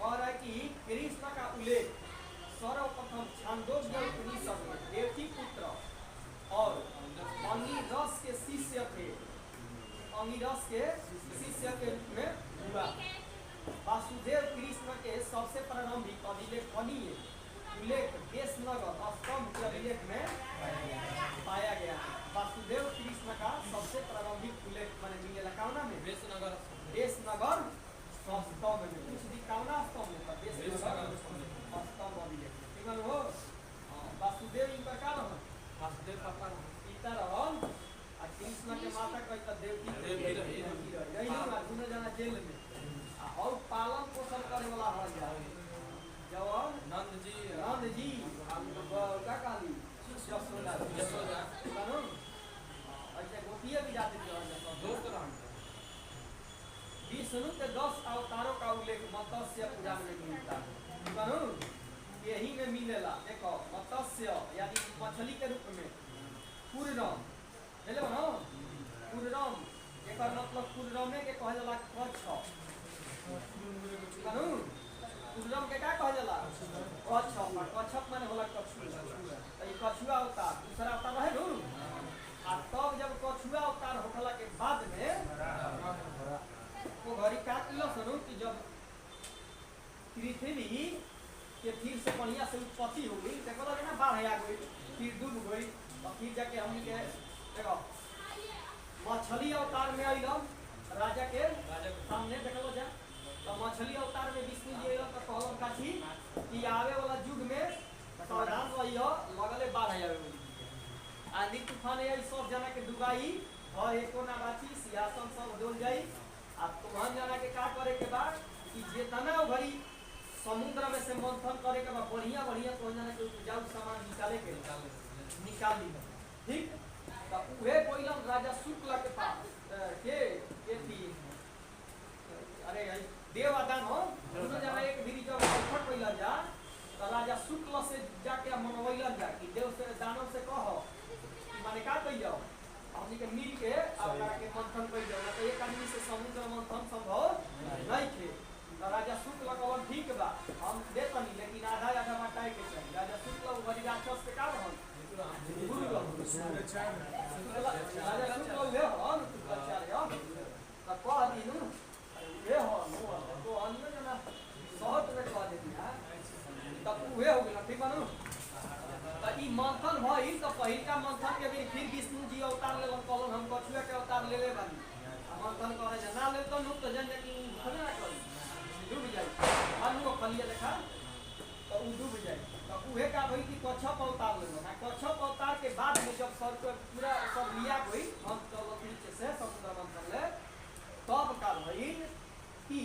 और है कि कृष्ण का उल्लेख सर्वप्रथम छांदोग्य उपनिषद में देवकी पुत्र और अंगिरस के शिष्य थे, अंगिरस के शिष्य के रूप में हुआ। वासुदेव कृष्ण के सबसे प्रारंभिक अभिलेखनीय उल्लेख देशनगर स्तंभ के अभिलेख में पाया गया है। वासुदेव कृष्ण का सबसे प्रारंभिक उल्लेख मैंने मिलेला कावना में देशनगर स्तंभ में कुछ भी कावना स्तंभ में देशनगर स्तंभ अभिलेख। ठीक है हो वासुदेव इनका का रहन वासुदेव पापा पिता रहन आ कृष्ण के माता कहता देवकी रही यही ना दोनों जना जेल में और पालन पोषण करे वाला हो जाए जब नंद जी का काली यशोदा कानून ऐसे गोपिया भी जाते थे दोस्त रहन। विष्णु के 10 अवतारों का उल्लेख मत्स्य पुराण में मिलता है। कानून यही में मिलेला। देखो मत्स्य यानी मछली के रूप में पूर्णम हेलो ना पूर्णम एक मतलब पूर्णमे के कहल जाला कच्छ कानून पूर्णम के का कहल जाला कच्छप माने होला कछुआ। तो ये कछुआ अवतार दूसरा अवतार रहे नु आ तब जब कछुआ अवतार होखला के बाद में वो घड़ी काट लो सुनो कि जब पृथ्वी के फिर से बढ़िया से उत्पत्ति हो गई देखो तो ना बाढ़ आ गई फिर डूब गई और फिर जाके हम के देखो मछली अवतार में आइलम राजा के सामने देखलो जा तो मछली अवतार में विष्णु जी आइलम तो कहलन काठी कि आवे वाला युग में सावधान रहियो लगले बाढ़ आवे वाली आंधी तूफान आई सब जना के डुबाई और एको ना बाची सिंहासन सब डोल जाई। अब तुम्हां जना के का करे के बाद कि जेतना घड़ी समुद्र में से मंथन करे के बाद बढ़िया बढ़िया तो जना के उपजाऊ सामान निकाले के निकाल दी। ठीक तो उहे कोइलम राजा शुक्ल के पास के थी अरे देवदान हो दोनों जना एक भी जब बैठक कइला जा तो राजा शुक्ल से जाके मनवैला जा कि देव से दानव से कहो कि माने का कइ जाओ हमनी के मिल के अपना के मंथन कइ जाओ ना तो एक आदमी से समुद्र मंथन संभव नहीं थे। राजा शुक्ल ले हन शुक्राचार्य त कह दिनु वे हो तो अन्य जना सहज में कह देती है तब उहे हो गेल ठीक बानू त ई मंथन भइल त पहिलका मंथन के भी फिर विष्णु जी अवतार लेलन कहलन हम कछुआ के अवतार ले ले बानी मंथन करे जे ना ले तो नु त जन कि खने ना करी डूब जाई आलू खलिया देखा तो उ डूब जाई तो उहे का भई कि कच्छप अवतार लेलन कच्छप अवतार के बाद में जब सर पे पूरा सब लिया गई हम चलो नीचे से समुद्र मंथन ले तब का भई कि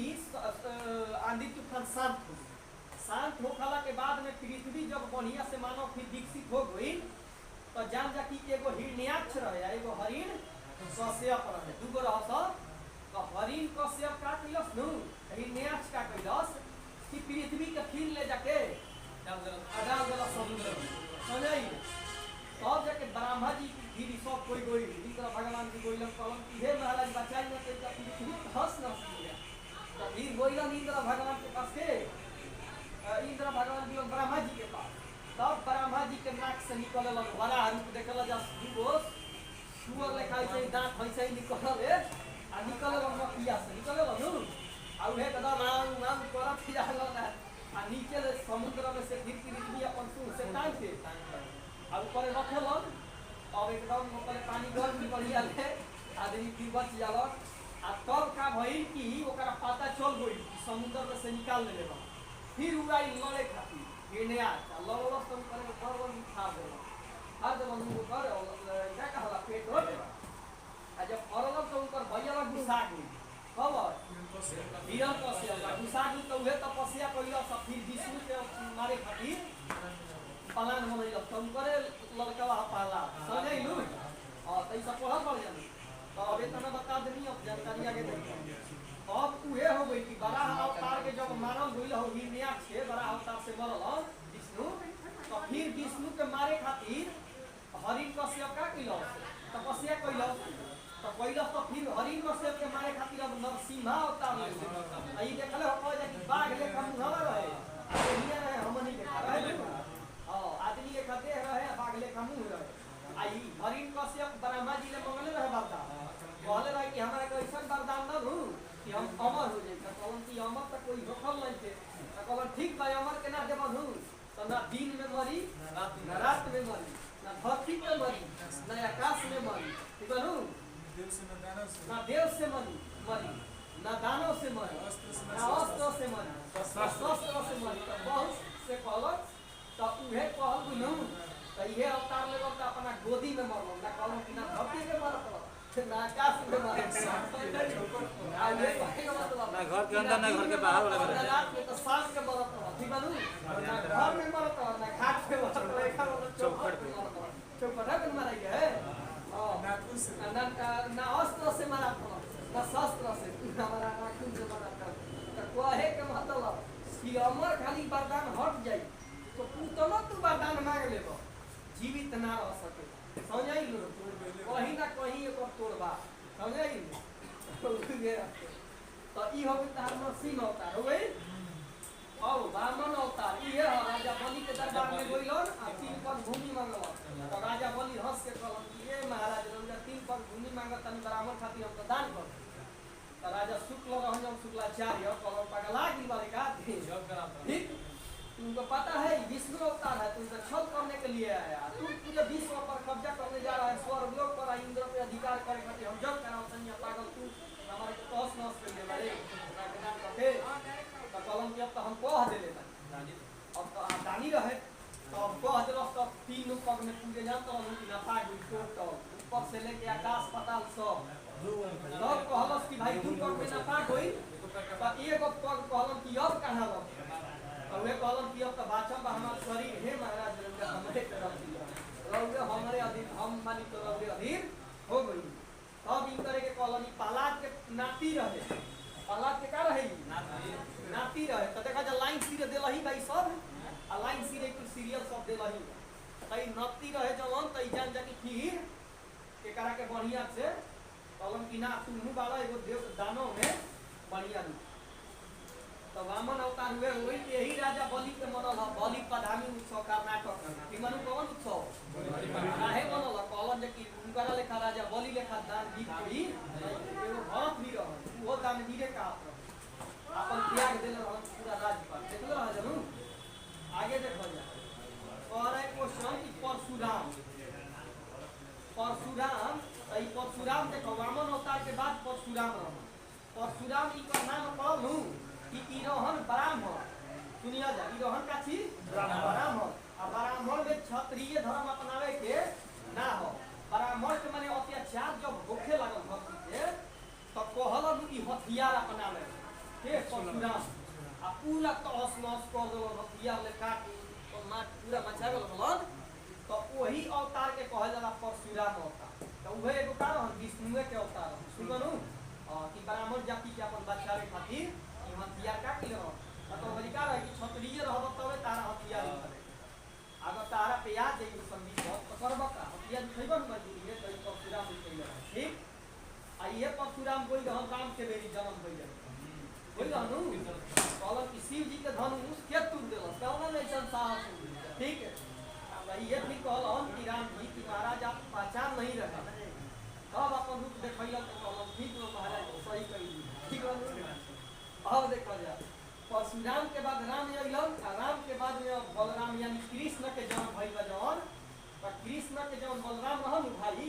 आंधी तूफान शांत होखला के बाद में पृथ्वी जब बढ़िया से मानव फिर विकसित हो गई तो जान जा कि एगो हिरण्याक्ष रहे एगो हरिण कश्यप रहे दूगो रहस तो हरिण कश्यप का कइलस नु हिरण्याक्ष का कइलस कि पृथ्वी के फिर ले जाके डाल देला समुद्र में समझाई तब जाके ब्रह्मा जी भी सब कोई गोई इनका भगवान की गोइलन कलम कि हे महाराज बचाई न तो पृथ्वी हंस न सकिया तो फिर गोइलन इंद्र भगवान के पास के इंद्र भगवान जी ब्रह्मा जी के पास तब ब्रह्मा जी के नाक से निकलल बड़ा रूप देखल जा दूगो सुअर लेखा से दांत ऐसे ही निकलल आ निकलल मकिया से निकलल नु आ उहे कदा नाम नाम करत जाल ना आ नीचे समुद्र में से फिर पृथ्वी अपन सुर से टांग के आ ऊपर रखलन अब एकदम ऊपर पानी गर्म बढ़िया ले आदमी फिर बच जाल आ तब का भइल कि ओकरा पता चल गई समुद्र में से निकाल ले लेबा फिर उड़ाई लड़े खातिर गिरनिया लड़लस तुम करे बड़ खा देलन कर क्या कहला पेट हो आ जब फरल तो उनकर भैया गुस्सा गई कब हिरण कश्यप गुस्सा गई तो उहे तपस्या कइलस फिर विष्णु के मारे खातिर पलान बनैलस तो उनकरे लड़का पहला समझैलु त ई सब पढ़ल पड़ जानी तो अब इतना बता देनी अब जानकारी आगे देखिए अब उहे हो गई कि बड़ा अवतार के जब मानव होइल हो हिरण्याक्ष के बड़ा अवतार से मरल विष्णु तो फिर विष्णु के मारे खातिर हरिण कश्यप का कइलस तपस्या कइलस तो कइलस तो फिर हरिण कश्यप के मारे खातिर अब नरसिंहा अवतार लेलस आ ई देखले हो कहे कि बाघ लेखा मुंहवा रहे हिया रहे हमनी देखा रहे हां आदमी के देह रहे बाघ लेखा मुंह रहे आ ई हरिण कश्यप ब्रह्मा जी ने मंगले रहे वरदान कहले रहे कि हमरा के ऐसा वरदान न दू कि हम अमर हो जाए कहलन कि अमर तक कोई होखल नहीं थे कहलन ठीक बा अमर के ना देबन हूं तो ना दिन में मरी ना रात में मरी ना धरती पे मरी ना आकाश में मरी ठीक बा नु ना देव से मरी ना दानव से मरी ना अस्त्र से मरी शस्त्र से मरी तो बहुत से कहलन तो उहे कहल नु तो ये अवतार लेलो तो अपना गोदी में मरलो ना कहलन कि ना धरती पे मरत ना आकाश में मरत ना घर के अंदर ना घर के बाहर वाला रात में तो सांस के मरत ठीक बा नु ना घर में मरत ना घाट पे मरत रेखा मतलब चौखट पे चौखट पे मारा गया है ना अस्त्र से मारा ना शस्त्र से हमारा नाखून से मारा तो कहे के मतलब कि अमर खाली वरदान हट जाई तो पूतना तू वरदान मांग लेबो जीवित ना रह सके समझाई लो कहीं ना कहीं एक तोड़बा समझाई तो ई हो गई तार नरसिंह अवतार हो गई और वामन अवतार ये राजा बलि के दरबार में गइलन आ 3 पग भूमि मांगल तो राजा बलि हंस के कहलन कि ये महाराज रउजा 3 पग भूमि मांगत तनी ब्राह्मण खातिर हम तो दान कर तो राजा शुक्ल रहन शुक्लाचार्य कहलन पगला की बारे का ठीक तुमको पता है विष्णु अवतार है तुमको छल करने के लिए आया तुम पूरे विश्व पर कब्जा करने जा रहा है स्वर्ग लोक पर इंद्र पे अधिकार करे खातिर हम जब कराओ तनिया पागल तू हमारे को तोस नस कर दे बारे ना करके तो कलम जब तो हम कह देले बानी अब तो दानी रहे तो हम कह देलस तो 3 पग में पूरे जान तो हम ना पाग तो ऊपर से लेके आकाश पाताल सब सब कहलस कि भाई 2 पग में ना पाग होई तो एगो पग कहलन कि अब कहां रह और वे कहलन कि अब तो बाचम हमार शरीर हे महाराज रउआ हमरे तरफ दिया रउआ हमारे अधीन हम मानी तो रउआ अधीन हो गई तब इन करे के कहलन पलाद के नाती रहे पलाद के का रहे नाती रहे तो देखा जा लाइन सीरे देलही भाई सब आ लाइन सीरे कुछ सीरियल सब देलही तई नाती रहे जवन तई जान जाके फिर के करा के बढ़िया से कहलन कि ना तू बाला एगो देव दानव में बढ़िया तो वामन अवतार हुए वही यही राजा बलि के मनल बलि पधामी उत्सव कर्नाटक में कि मनु कौन उत्सव काहे मनल कहलन जे कि उनकरा लेखा राजा बलि लेखा दानवीर कोई एगो भरत भी रहल वो दानवीरे का अपन त्याग देले रहल पूरा राज्यपाल देखलो रह जनू आगे देखो जा और एक क्वेश्चन कि परशुराम परशुराम देखो वामन अवतार के बाद परशुराम रहल परशुराम ई का नाम कहलू कि ई रहन ब्राह्मण सुनिया जा ई रहन का छी ब्राह्मण आ ब्राह्मण में क्षत्रिय धर्म अपनावे के ना हो ब्राह्मण के माने अत्याचार जब होखे लागल भक्ति के तो कहलन कि हथियार अपनावे के परशुराम आ पूरा तहस नहस कर देलन हथियार ले काट और मार पूरा मचा गेलन तो वही अवतार के कहल जाला परशुराम अवतार तो उहे एगो का रहन विष्णु के अवतार सुननु कि ब्राह्मण जाति के अपन बचावे खातिर ई हथियार का के रहन तो तरीका रहे कि क्षत्रिय रहब तबे तारा हथियार करे अगर तारा पे याद है संधि तो करब का हथियार खइबन मजबूरी है तो परशुराम कइले रहे ठीक आ ये परशुराम कोई रहन काम के बेरी जन्म भइले कोई रहनु कहलन कि शिव जी के धनुष के तुर देलन कहलन ऐसन साहस ठीक है अब ये ठीक कहलन कि राम जी की महाराज आप पहचान नहीं रहे तब अपन रूप देखैलन तो कहलन ठीक है महाराज सही कही ठीक रहनु अब देखा जाए परशुराम के बाद राम अइलन आ राम के बाद में बलराम यानी कृष्ण के जन्म भइल जौन तो कृष्ण के जौन बलराम रहन भाई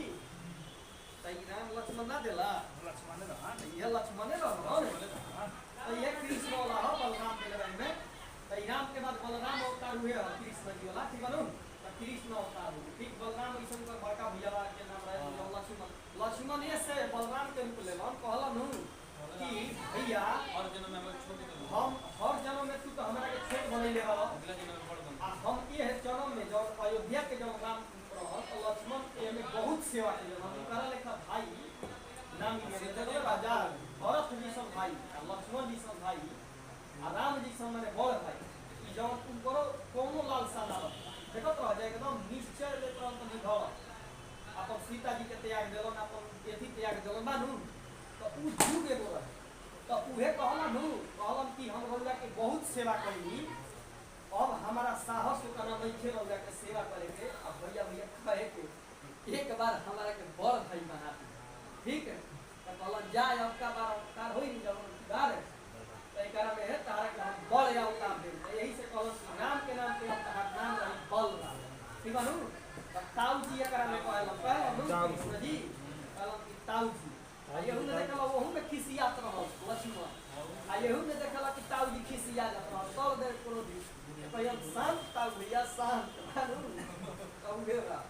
त ई राम लक्ष्मण ना देला लक्ष्मण रहन ये लक्ष्मण रहन तो ये कृष्ण वाला है बलराम के लड़ाई में तो ई राम के बाद बलराम अवतार हुए है कृष्ण जी वाला ठीक बनू तो कृष्ण अवतार हुए ठीक बलराम ऐसन का बड़का भैया के नाम रहे लक्ष्मण ये से बलराम के रूप लेलन कहलन कि भैया और जन्म में हम छोटे हम हर जन्म में तू तो हमरा के छोट बनैले रह अगला जन्म में बड़ बन आ हम ये है जन्म में जब अयोध्या के जब राम रहल तो लक्ष्मण के में बहुत सेवा के हम करा लेखा भाई नाम के जगह राजा भरत जी सब भाई लक्ष्मण जी सब भाई आ राम जी सब माने बड़ भाई ई जब तुम करो कोनो लालसा ना देखत रह जाए एकदम निश्चय ले तुरंत निधर अपन सीता जी के त्याग देलन अपन एथी त्याग देलन मानू तो उ जुग एगो रहे तो उहे कहलन कहलन कि हम रउआ के बहुत सेवा करी अब हमारा साहस उतना नहीं थे रउआ के सेवा करे के अब भैया भैया कहे के एक बार हमारा के बड़ भाई बना दी ठीक है तो कहलन जाए अब का बार अवतार होई नहीं जब बार तो एकरा में है तारा के हम बड़ अवतार दे यही से कहलन कि राम के नाम पे तारा नाम रही बलराम ठीक है नु ताऊ जी एकरा में कहलन कृष्ण जी कहलन कि ताऊ जी येहू ने देखला वहू में खिसियात रहल लक्ष्मण आ येहू ने देखला कि ताऊ जी खिसिया जात रहल सब देर क्रोधी पहिल शांत ताऊ भैया शांत ताऊ हेरा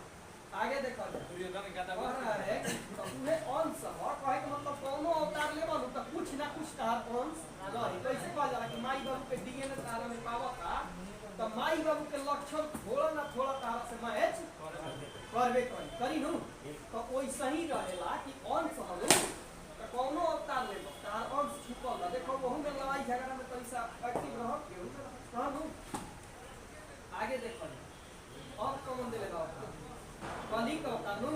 आगे देखो दुर्योधन गाता अरे तो उहे अंश ह कहे के मतलब कोनो अवतार लेबन त कुछ ना कुछ तार अंश रही कैसे कहल जाला कि माई बाबू के डीएनए तारा में पावता तो माई बाबू के लक्षण थोड़ा ना थोड़ा तारा से मैच करबे करी नु तो वैसे ही रहेला कि अंश हलो तो कोनो अवतार ले तार अंश छुपल बा देखो वहू में लड़ाई झगड़ा में पैसा एक्टिव रह केहू कहनु आगे देखो और कौन देले बा कली का अवतार नु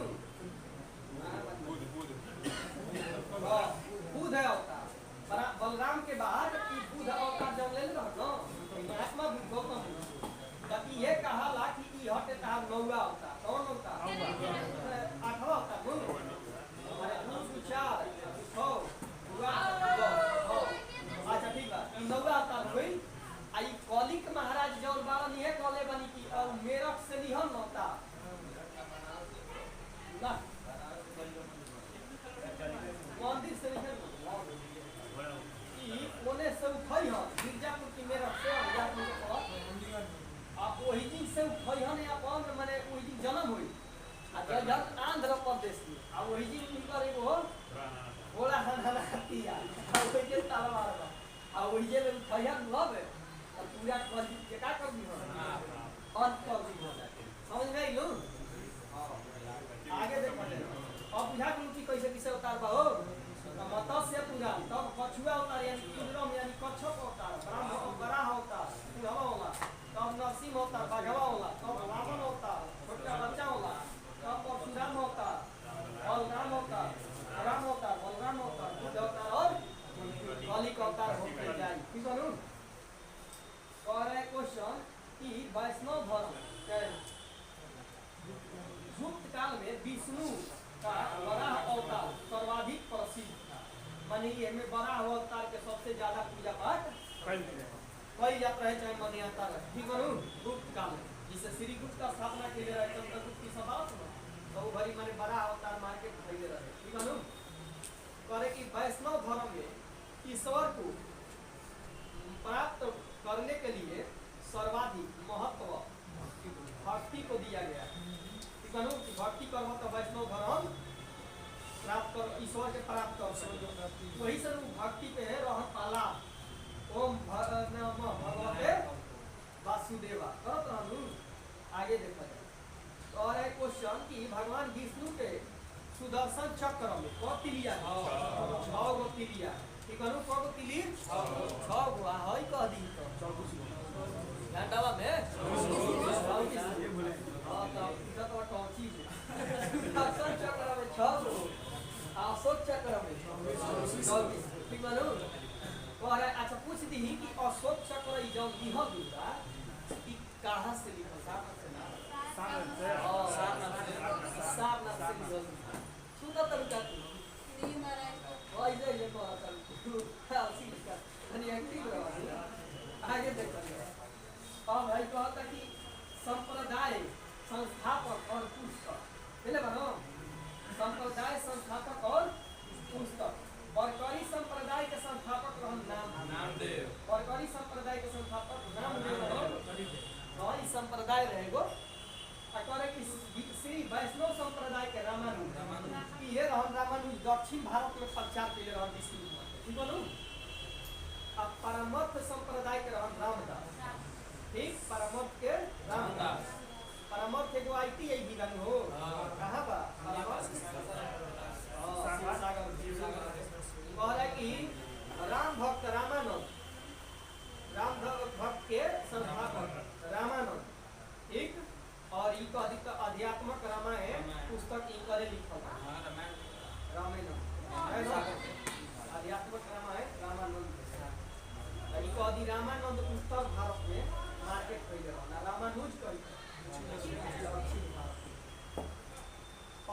बुध है अवतार बलराम के बाद कि बुध अवतार जब ले रह न महात्मा बुद्ध गौतम तब ये कहाला कि ई हटे तार नौवा अवतार कौन अवतार आठवां अवतार बोल अरे दूस विचार हो हुआ हो अच्छा ठीक बा ई नौवा अवतार होई आई कलिक महाराज जौन बारन ये कहले बनी कि मेरठ से निहन अवतार ना मंदिर से निहन ई ओने से उठई ह मिर्जापुर की मेरठ से मिर्जापुर के पास आप वही दिन से उठई हन अपन माने वही दिन जन्म होई आ जब आंध्र प्रदेश में आ वही दिन निकल एगो बोला हनातिया आ वही के तलवार आ वही जे उठई हन लब और पूरा कर के का कर दी हो अंत कर दी हो समझ में आइलो आगे देखो अब बुझा गेल कि कैसे कैसे उतार बा हो मत्स्य पुराण तब कछुआ उतार यानी इंद्रम यानी कच्छप अवतार ब्रह्म वराह अवतार पुरवा होला तब नरसिंह अवतार बाघवा होला तब रावण अवतार छोटा बच्चा होला तब परशुराम अवतार बलराम अवतार राम अवतार बलराम अवतार बुद्ध अवतार और कली का अवतार होते जाए ठीक है नु और एक क्वेश्चन कि वैष्णव धर्म के गुप्त काल में विष्णु का वराह अवतार सर्वाधिक प्रसिद्ध था। माने ये में वराह अवतार के सबसे ज्यादा पूजा पाठ कई जात रहे, चाहे मान्यता रहे। ठीक बनू गुप्त काल में जिसे श्री गुप्त का स्थापना के लिए रहे चंद्रगुप्त की सतावत में तो वो भरी माने बड़ा अवतार मार के फैले रहे। ठीक बनू करे कि वैष्णव धर्म में ईश्वर को प्राप्त करने के लिए सर्वाधिक महत्व भक्ति को दिया गया है। ठीक बनू कि भक्ति कर्म तो वैष्णव धर्म प्राप्त कर ईश्वर के प्राप्त कर वही से भक्ति पे है रह पाला ओम नमः भगवते वासुदेवा करत रहनु। आगे देखा जाए और एक क्वेश्चन कि भगवान विष्णु के सुदर्शन चक्र में कति लिया 6 गो तिलिया। ठीक है क गो तिली 6 गो हई कह दी तो घंटावा में हां तो टॉची सुदर्शन चक्र में 6 गो अशोक चक्र में 24। ठीक है और अच्छा पूछ दी कि अशोक चक्र ई जब दिह दूसरा कि कहां से लिखल सारनाथ से सारनाथ से लिखल सुदा तरीका तू ओए ये तो तू ऐसी लिखा धनी एक्टिव रहा। आगे देखिए अब भाई कहता कि संप्रदाय संस्थापक और पुस्तक पहले बनो संप्रदाय संस्थापक और पुस्तक बरकरी संप्रदाय के संस्थापक नामदेव बरकरी संप्रदाय के संस्थापक नामदेव और इस संप्रदाय रहेगो अकरे कि श्री वैष्णव संप्रदाय के रामानुज ये रामानुज दक्षिण भारत में प्रचार के लिए विष्णु। ठीक बोलू अब परमर्थ संप्रदाय के रामदास। ठीक परमर्थ के रामदास परमर्थ एगो आईटीआई भी हो कहां बा परमर्थ और कि राम भक्त रामानंद राम भक्त के संस्थापक रामानंद। ठीक और ई को अधिक अध्यात्मक रामायण पुस्तक ई करे लिखल रामायण अध्यात्मक रामायण रामानंद ई को अधि रामानंद उत्तर भारत में मार्केट कइले रहना रामानुज कई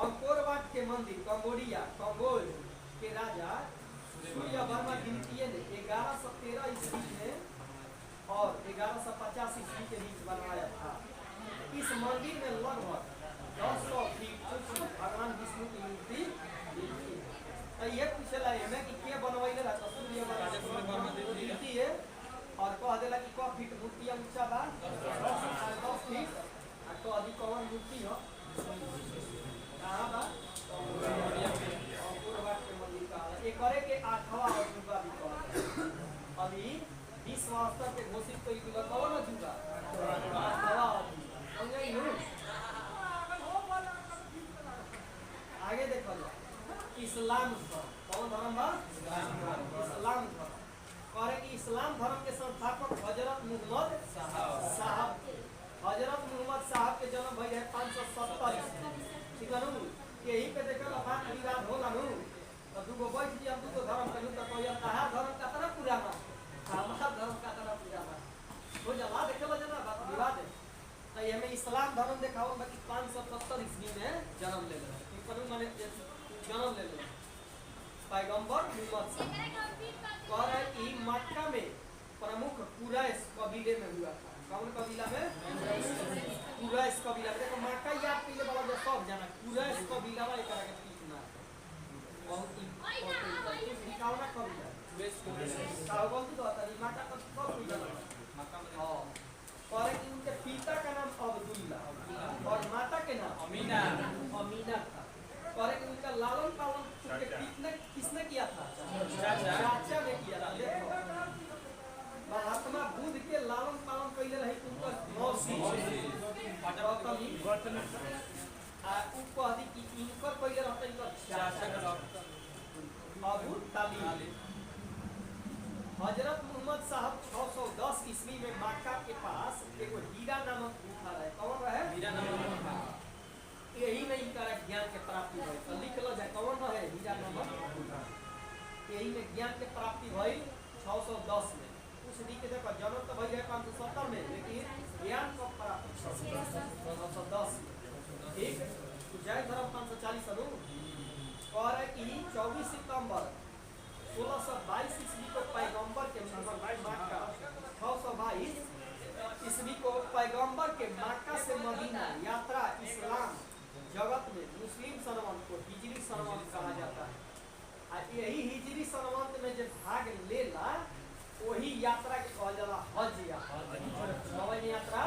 अंकोरवाट के मंदिर कंबोज के राजा सूर्य वर्मा द्वितीय ने 1113 ईस्वी में और 1150 ईस्वी के बीच बनवाया था। इस मंदिर में लगभग 1000 फीट भगवान विष्णु की मूर्ति तो ये पूछला है कि के बनवाइले रहा तो सूर्य वर्मा द्वितीय और कह देला कि क फीट मूर्ति ऊंचा बा 10 फीट तो अधिक कौन मूर्ति हो कहां बा करे के 8वां अजूबा भी कहते अभी विश्व स्तर पे घोषित कोई भी कौन अजूबा 8वां समझे नु। आगे देखो इस्लाम कौन धर्म बा इस्लाम धर्म करे कि इस्लाम धर्म के संस्थापक हजरत मोहम्मद साहब हजरत मोहम्मद साहब के जन्म भई है 570 ईस्वी। ठीक है नु यही पे देखल बात विवाद होला नु तो दुगो बैठ जी हम दुगो धर्म कहू तो कोई कहा धर्म का तरह पुराना हमारा धर्म का तरह पुराना हो जाला देखल जना बात विवाद है तो ये में इस्लाम धर्म देखाओ बाकी 570 ईस्वी में जन्म ले लेला। ठीक करू माने जन्म ले लेला पैगंबर मोहम्मद कह रहा है कि मक्का में प्रमुख कुरैश कबीले में हुआ था। कौन कबीला में कुरैश कबीला देखो मक्का याद के लिए बाबा सब जाना कुरैश कबीला वाला एकरा के पीछे ना बहुत ही कावना कबीला साहब बोलती तो तरी मक्का का सब कोई जाना मक्का में हां और कि उनके पिता का नाम अब्दुल्ला और माता के नाम अमीना था। और कि उनका लालन पालन उनके किसने किया था चाचा ने किया था। देखो महात्मा बुद्ध के लालन पालन कैले रही उनका मौसी गौतमी ऊपर अधिक की इनकर कैले रहता इनका चाचा अबू तालिब। हजरत मोहम्मद साहब 610 ईस्वी में मक्का के पास एगो हीरा नामक गुफा रहे। कौन रहे हीरा नामक गुफा यही में इनका ज्ञान के प्राप्ति भई तो लिख लो जाए कौन रहे हीरा नामक गुफा यही में ज्ञान के प्राप्ति भई 610 में। उस दी के देखो जन्म तो भई है 570 में लेकिन ज्ञान को प्राप्त 610 ठीक जय धर्म 540 अनु ईस्वी को पैगंबर के मक्का से मदीना यात्रा इस्लाम जगत में मुस्लिम संवत को हिजरी संवत कहा जाता है। यही हिजरी संवत में जब भाग लेला वही यात्रा के कहल जाला हज यात्रा। हज यात्रा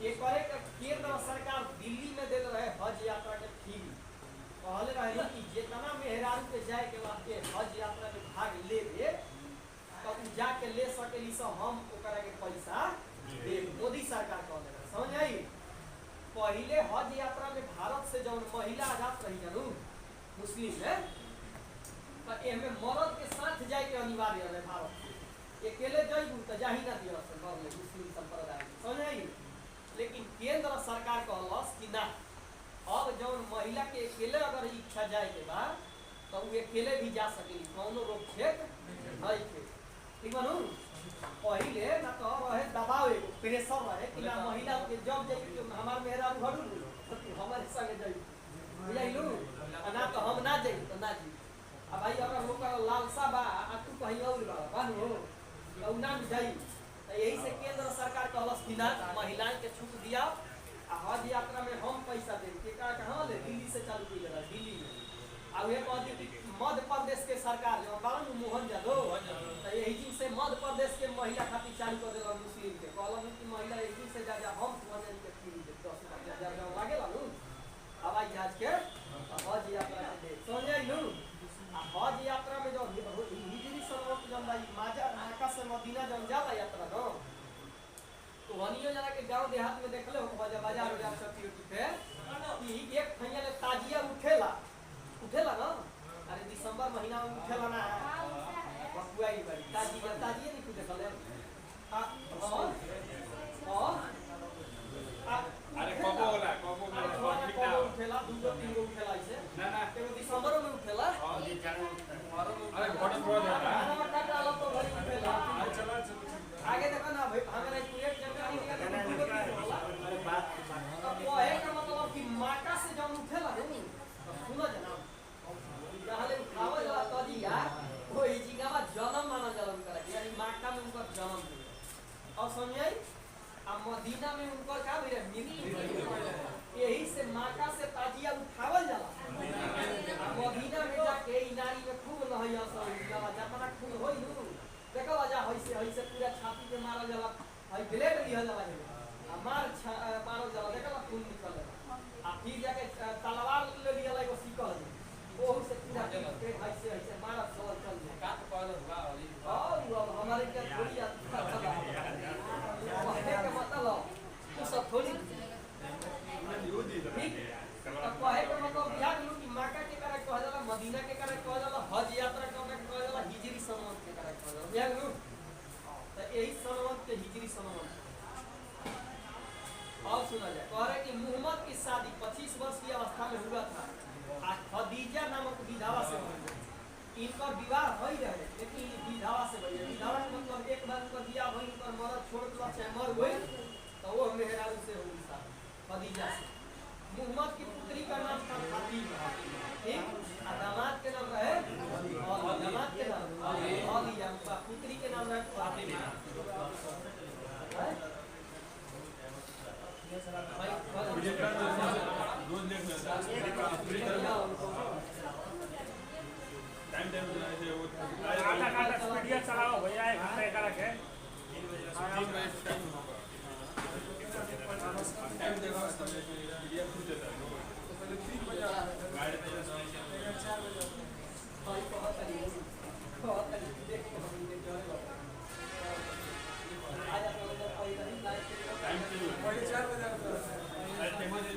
ये करे केंद्र सरकार दिल्ली में दे रहे हज यात्रा के फ्री कहले रहे कि जितना मेहरान पे जाए के वास्ते हज यात्रा में भाग लेबे तब जाके ले सकेली से हम ओकरा के पैसा दे। मोदी सरकार कहले रहे समझ आई। पहले हज यात्रा में भारत से जब महिला आजाद रही जानू मुस्लिम में तो एमे मर्द के साथ जाए के अनिवार्य है। भारत अकेले जाइबू तो जाही ना दिया मुस्लिम संप्रदाय समझ आई। लेकिन केंद्र सरकार कहलस कि ना अब जब महिला के अकेले अगर इच्छा जाए के बाद तो वो अकेले भी जा सकेली कौनो रोक छेक नहीं थे ठीक बनू। पहले ना तो रहे दबाव एगो प्रेशर रहे कि ना महिला के जब जाए हमार मेहरा घरू हमारे संगे जाई बुझाइलू ना तो हम ना जाई तो ना जी। अब भाई अगर लोग लालसा बा तू कहीं और बानू तो ना जाई तो यही से केंद्र सरकार कहलस कि ना महिलाएं के छूट दिया हज यात्रा में हम पैसा दे के कहाँ ले दिल्ली से चालू की जगह दिल्ली में। अब ये कहती मध्य प्रदेश के सरकार जो बाबू मोहन यादव तो यही दिन से मध्य प्रदेश के महिला खातिर चालू कर दिला मुस्लिम के कहल कि महिला यही से जा हम के फ्री दे 10,000 लागे लू हवाई जहाज के हज यात्रा के समझ लू। हज यात्रा में जो हिजरी संवत जब मक्का से मदीना जब जाला यात्रा न तो वनियो जना के गांव देहात में देखले हो बाजार उजार सब पे कि एक खैया ले ताजिया उठेला ना अरे दिसंबर महीना में उठेला ना बकुआई बड़ी ताजिया नहीं कुछ देखले अरे कबो उठेला दूगो तीनगो उठेला ऐसे ना एगो दिसंबर में उठेला अरे बड़ी बहुत है आगे देखो ना भाई हमारे एक जानकारी निकाल अरे बात अब वो है का मतलब कि माका से जब उठेला नहीं सुनो जनाब जहां ले उठावा जाला तो दिया वो ई जगह में जन्म माना जाला उनका यानी माका में उनका जन्म हुआ और समझाई अब मदीना में उनका क्या हुआ मृत्यु। यही से माका से ताजिया उठावल जाला मदीना में जाके इनारी में खूब लहैया सब जतना खून होई नु देखो आजा होइसे पूरा छाती पे मारल जाला हई ब्लेड लिहल जाला मारल जाला देखो खून निकल आ फिर जाके तलवार ले लिहल एगो सिकल ओहू से पूरा पेट ऐसे मारल चल का तो कहल हुआ और हमारे क्या थोड़ी के मतलब वो सब थोड़ी ठीक अब कहे के मतलब याद लो कि मक्का के करे कहल जाला मदीना के करे कहल जाला हज यात्रा के कहल जाला हिजरी संवत के करे कहल जाला याद लो तो यही संवत के हिजरी संवत। और सुना जाए कह रहे कि मोहम्मद की शादी 25 वर्ष की अवस्था में हुआ था खदीजा नामक विधवा से हुई। इनका विवाह हो ही रहे लेकिन विधवा से भइल विधवा के मतलब एक बार उनका विवाह भइल उनका मरद छोड़ दिया चाहे मर गई तो वो मेहरारू से हुई शादी खदीजा से। मोहम्मद की पुत्री का नाम था फातिमा ठीक और दामाद के नाम रहे दामाद के नाम आलिया पुत्री के नाम रहे फातिमा। आटा स्पीडिया चलाओ भैया 1 घंटा का रखे टाइम देखो मीडिया खुद देता है पहले 3 बजे गाड़ी पे 4 बजे भाई बहुत देख के हम ये जो है आज आप लोग पहले ही लाइव टाइम के पहले 4 बजे आज टाइम दे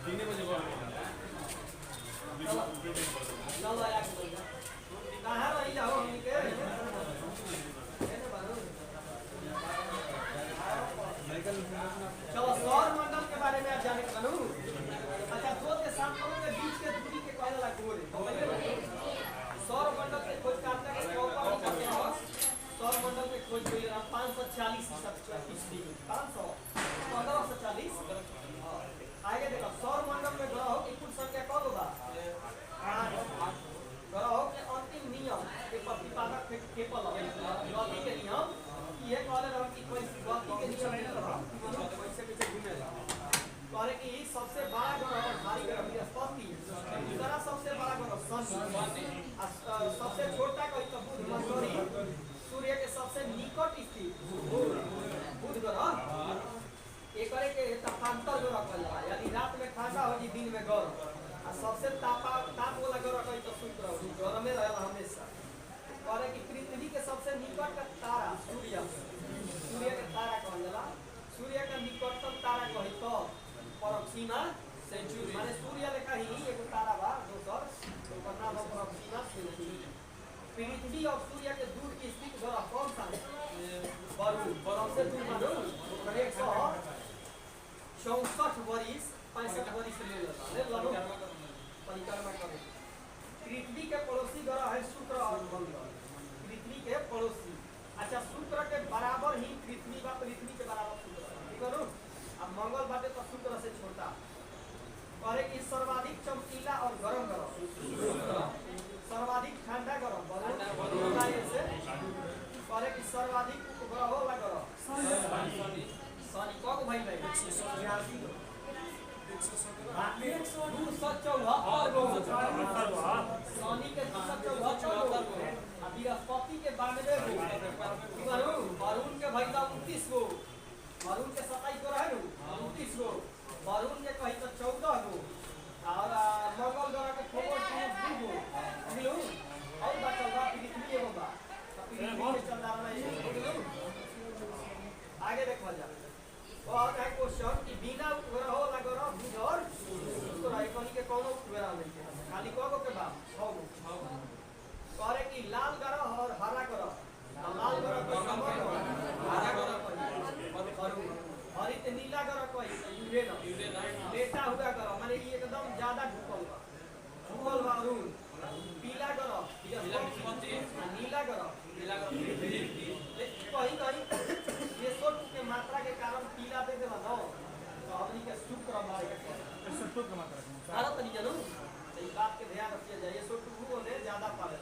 तीन बजे कहाँ रही जाओ हमनी के चलो सौर मंडल के बारे में आप जाने के बनू। अच्छा 2 से 7 करोड़ के बीच के दूरी के कहल ला गोल सौर मंडल के खोज करता है सौर मंडल के खोज हुई 540 ईस्वी 1540 आगे देखो सौर मंडल में ग्रहों की कुल संख्या कब बा ग्रहों के अंतिम नियम के प्रतिपादक केपल गति के नियम ये कहले रह कि गति के नियम नहीं रह वैसे पीछे घूमेला कहले कि सबसे बड़ा ग्रह और भारी ग्रह बृहस्पति दूसरा सबसे बड़ा ग्रह शनि सबसे छोटा कही तो बुध मंगल सूर्य के सबसे निकट स्थित बुध ग्रह एक करे के तापांतर ग्रह कहला यानी रात में ठंडा हो जी दिन में गर्म आ सबसे ताप वाला ग्रह कही तो शुक्र गर्म में रहेला हमेशा कहले कि पृथ्वी के सबसे निकट का तारा सूर्य के तारा कहला सूर्य का निकटतम तारा कही तो प्रोक्सिमा सेंचुरी माने सूर्य लेखा ही एगो तारा बा दोसर ओकर नाम है प्रोक्सिमा सेंचुरी पृथ्वी और सूर्य के दूर स्थित ग्रह कौन सा है वरुण से दूर मानो 164 वर्ष 65 वर्ष ले लेता परिक्रमा करे पृथ्वी के पड़ोसी ग्रह है शुक्र और मंगल पृथ्वी के पड़ोसी अच्छा शुक्र के बराबर ही पृथ्वी बा पृथ्वी के बराबर शुक्र ठीक है नो अब मंगल बाटे तो शुक्र से छोटा करे कि सर्वाधिक चमकीला और गर्म ग्रह सर्वाधिक ठंडा ग्रह वरुण से करे कि सर्वाधिक उपग्रह वाला ग्रह शनि कब भाई भाई 214 के 274 बृहस्पति के 92 वरुण के भाई 29 गो वरुण के 27 गो रहे 29 गो वरुण के कही तो 14 गो और मंगल ग्रह के फोकस 2 गो मिलो और बचल बा पृथ्वी एगो बा पृथ्वी के चल रहा है आगे देखा जा और है क्वेश्चन कि बिना ग्रह वाला ग्रह बुध और शुक्र है कहीं के कोनो ग्रह नहीं है खाली कगो के बा 6 गो करे कि लाल ग्रह और हरा ग्रह लाल ग्रह को समझ हरा ग्रह और हरित नीला ग्रह कोई यूरेनस लेटा हुआ ग्रह माने ये एकदम ज्यादा ढुकल बा अरुण पीला ग्रह बृहस्पति नीला ग्रह कहीं ये सोच के मात्रा के कारण पीला दे देला न तो हमनी के शुक्र मारे के शुक्र के मात्रा सारा तनी जनो ई बात के ध्यान रखिए जाए सोच को ने ज्यादा पाले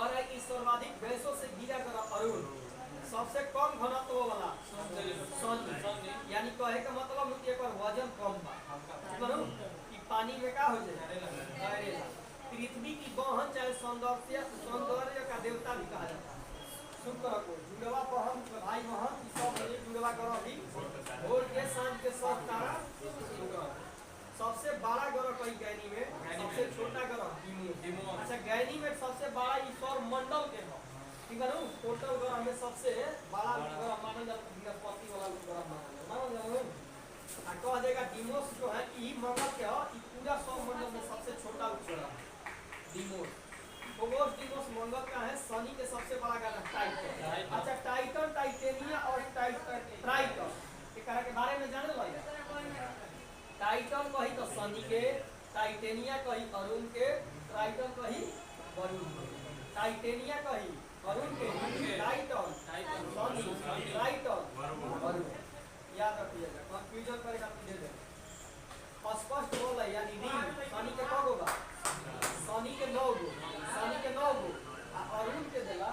और है कि सर्वाधिक गैसों से घिरा कर अरुण सबसे कम घनत्व वाला शनि यानी कहे का मतलब कि एकर वजन कम बा मानो कि पानी में का हो जाए तैरेला पृथ्वी की बहन चाहे सौंदर्य का देवता भी कहा जाता है शुक्र को जुड़वा बहन भाई बहन सब जुड़वा ग्रह भी भोर के शाम के सब तारा शुक्र सबसे बड़ा ग्रह कई गैनी में सबसे छोटा ग्रह डिमो अच्छा गैनी में सबसे बड़ा ईश्वर मंडल के है ठीक है ना टोटल ग्रह में सबसे बड़ा ग्रह माना जाता है बृहस्पति वाला ग्रह माना जाता है आ कह देगा डिमोस जो है कि मंगल के है कि पूरा सौर मंडल में सबसे छोटा ग्रह डिमोस फोगोस डिमोस मंगल का है शनि के सबसे बड़ा ग्रह टाइटन अच्छा टाइटन टाइटेनिया और ट्राइटन के बारे में जाने लगे टाइटन कही तो शनि के टाइटेनिया कही अरुण के ट्राइटन कही वरुण टाइटेनिया कही अरुण के टाइटन शनि ट्राइटन वरुण याद रखिएगा कंफ्यूजन करेगा दे दे स्पष्ट बोल यानी रिंग शनि के कगो बा शनि के 9 गो अरुण के देला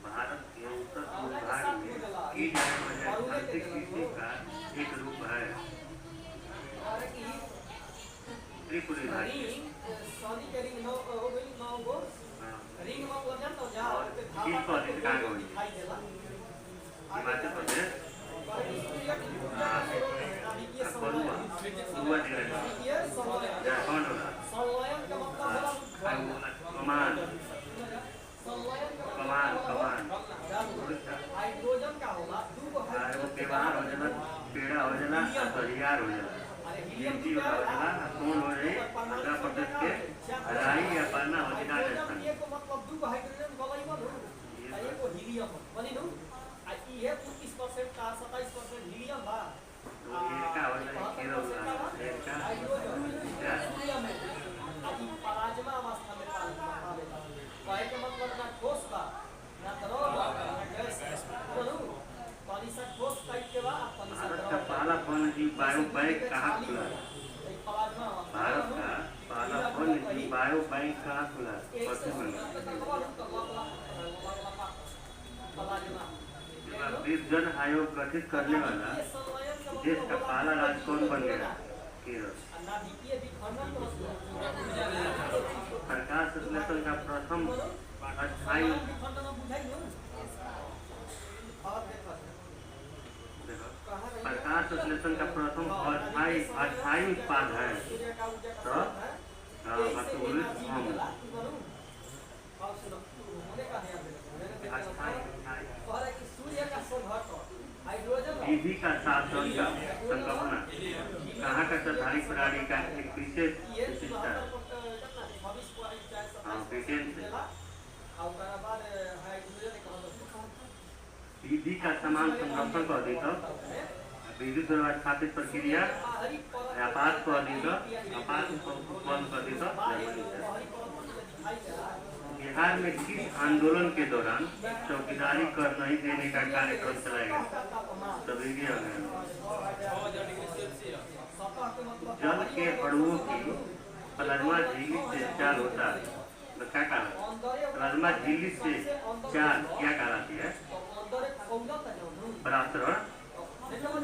भारत के उत्तर पूर्व भाग में की जाने वाले कृषि का एक रूप है त्रिपुरी भाषा शनि के रिंग 9 हो गई 9 गो रिंग मतलब जानते हो जहाँ किस पर दिखाई देला हिमाचल प्रदेश हाइड्रोजन का होगा व्यवहार हो जाना पेड़ा हो जाना तैयार हो जाना गिनती हो जाना कौन हो रही आंध्र प्रदेश के राई या पन्ना हो जाना मतलब दू हाइड्रोजन गलई बनो एगो हीलियम बनी नु आ ये 25% का 27% हीलियम बा का हो जाना हीलियम है अभी प्लाज्मा अवस्था में पावेला कहे के मतलब ना ठोस बा ना तरल बा ना गैस बोलू पानी से ठोस टाइप के बा पानी से भारत का पहला वन्यजीव बायो बैंक कहाँ खुला? प्लाज्मा भारत का पहला वन्यजीव बायो बैंक कहाँ खुला? अथी में बीस जन आयोग गठित करने वाला देश का पहला राज्य कौन बन गया? केरल। प्रकाश संश्लेषण का प्रथम अस्थायी प्रकाश संश्लेषण का प्रथम अस्थायी उत्पाद है तो विधि का शासन का संकल्पना कहाँ का निर्धारित प्रणाली का एक विशेष विशिष्टता है? ब्रिटेन से। विधि का समान संरक्षण को अधिक विद्युत द्वारा स्थापित प्रक्रिया आपात को अधिक आपात उत्पन्न को अधिक जर्मनी से। बिहार में किस आंदोलन के दौरान चौकीदारी कर नहीं देने का कार्यक्रम चलाया गया? तबलीगी अभियान। जल के अणुओं की प्लाज्मा झिल्ली से चाल होता है तो क्या कहलाता है? प्लाज्मा झिल्ली से चाल क्या कहलाती है? परासरण।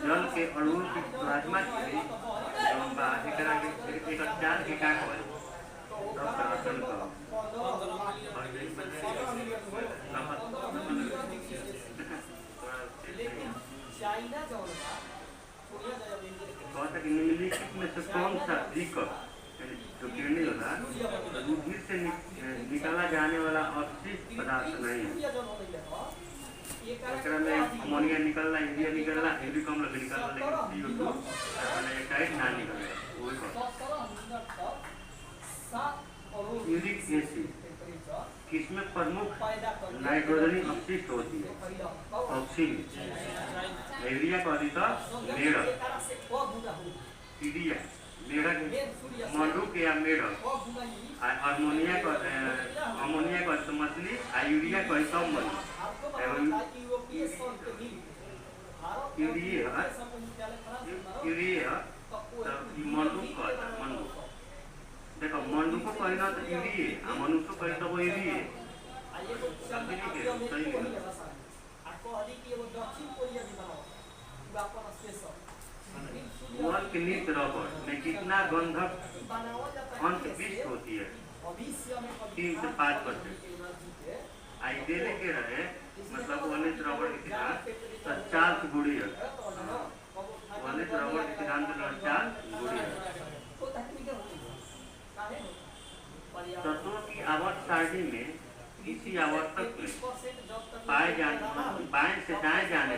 जल के अणुओं की प्लाज्मा झिल्ली एक चाल के क्या कहलाता है? परासरण का निम्नलिखित में से कौन सा दीपक जो किरणी होगा बुद्धि से निकाला जाने वाला अपशिष्ट पदार्थ नहीं है? में अमोनिया निकलना, यूरिया निकलना, हेवी कम लगे निकलना, लेकिन CO2 ना निकलेगा। यूरिक एसिड किसमें प्रमुख नाइट्रोजनी अपशिष्ट होती है? ऑक्सीजन। यूरिया को अधिक मेढक, यूरिया मेढक मंडूक या मेढक, अमोनिया को मछली, यूरिया को सब मछली। यूरिया मंडूक को मंडूक देखो मंडूक को कहना तो यूरिया मनुष्य को कहता वो यूरिया वॉल के नीच रबर में कितना गंधक अंतविष्ट होती है? 3 से 5%। आइडियली के रहे मतलब वॉलेट रबर के सिद्धांत 50 गुड़ी है। वॉलेट रबर के सिद्धांत 50 गुड़ी है। तत्वों की आवर्त सारणी में किसी आवर्तक में पाए जाने बाएं से दाएं जाने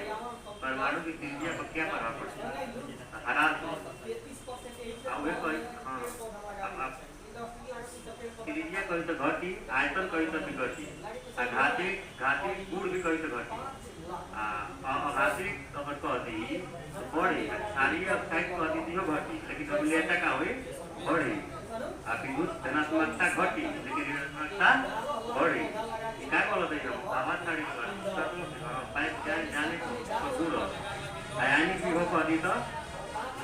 परमाणु की त्रिज्या पर क्या प्रभाव पड़ता है? हरास त्रिज्या कहीं तो घटी, आयतन कहीं तो बिगड़ी, घाती गुण भी कहीं तो घटी, अघातिक अगर कहती बढ़ी, क्षारीय ऑक्साइड कहती थी घटी, लेकिन अम्लीयता का हुई बढ़ी, विद्युत धनात्मकता घटी लेकिन ऋणात्मकता बढ़ी। क्या बोलते हैं आवाज साड़ी पाइप जाने गुण आयनिक विभव को अधिक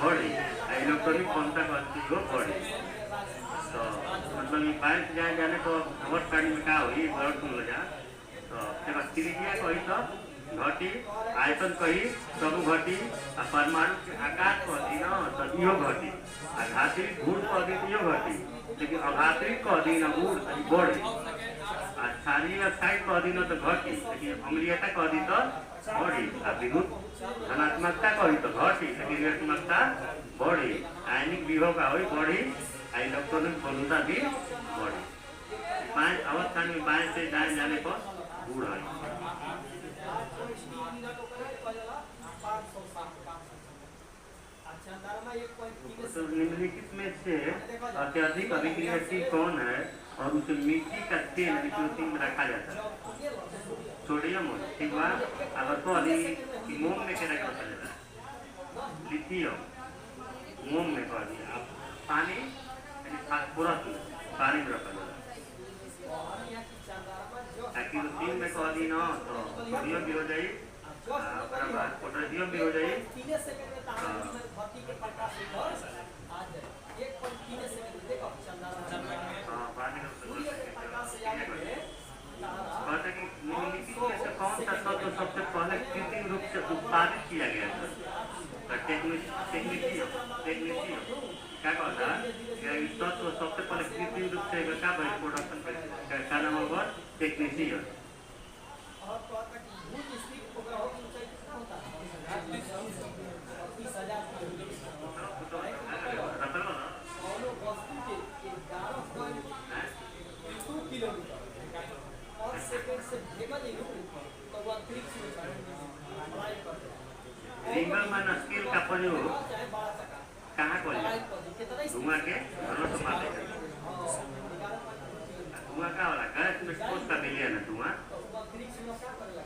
बढ़ी, इलेक्ट्रॉनिक क्षमता को अधिक बढ़ी। तो मतलब ये पाइप जाने तो आवाज साड़ी में क्या हुई बड़ सुन लगा तो त्रिज्या कही तो घटी, आयतन कही सब घटी, परमाणु के आकार को अधीन तो यो घटी, घातिक गुण को अधीन यो घटी, लेकिन अघातिक को अधीन गुण बढ़े, क्षारीय ऑक्साइड को अधीन तो घटी, लेकिन अम्लीयता को अधीन तो बढ़ी, विद्युत धनात्मकता को तो घटी, लेकिन ऋणात्मकता बढ़ी, आयनिक विभव का हुई बढ़ी, इलेक्ट्रॉनिक क्षमता भी बढ़ी। अवस्था में बाएं से दाएं जाने पर गुण है। तो निम्नलिखित में से अत्यधिक अभिक्रियाशील कौन है और उसे मिट्टी का तेल केरोसिन में रखा जाता है? सोडियम हो, ठीक बात। अगर तो अधिक मोम में क्या रखा जाता है? लिथियम मोम में कह दिया, आप पानी फास्फोरस में पानी में रखा जाता है। केरोसिन में कह दी ना तो सोडियम भी हो जाए, पोटेशियम भी हो जाए, उत्पादित किया गया सर। टेक्नीशियन क्या कहता है तत्व सबसे पहले कृत्रिम रूप से क्या प्रोडक्शन का नाम होगा टेक्नीशियन। और कहता कि भूल स्थित ओकरा हो कि ऊंचाई कितना होता है 30,000 कौनो वस्तु के 11.2 किलोमीटर और सेकंड से भेगल ही तो वो अंतरिक्ष में फ्लाई करते हैं। रिंगल मान स्केल का प्रयोग चाहे बड़ा चक्का कहाँ करें कितना धुआं के घरों से मारते हैं। धुआं का वाला गैस में ठोस का मिले ना धुआं अंतरिक्ष में क्या करे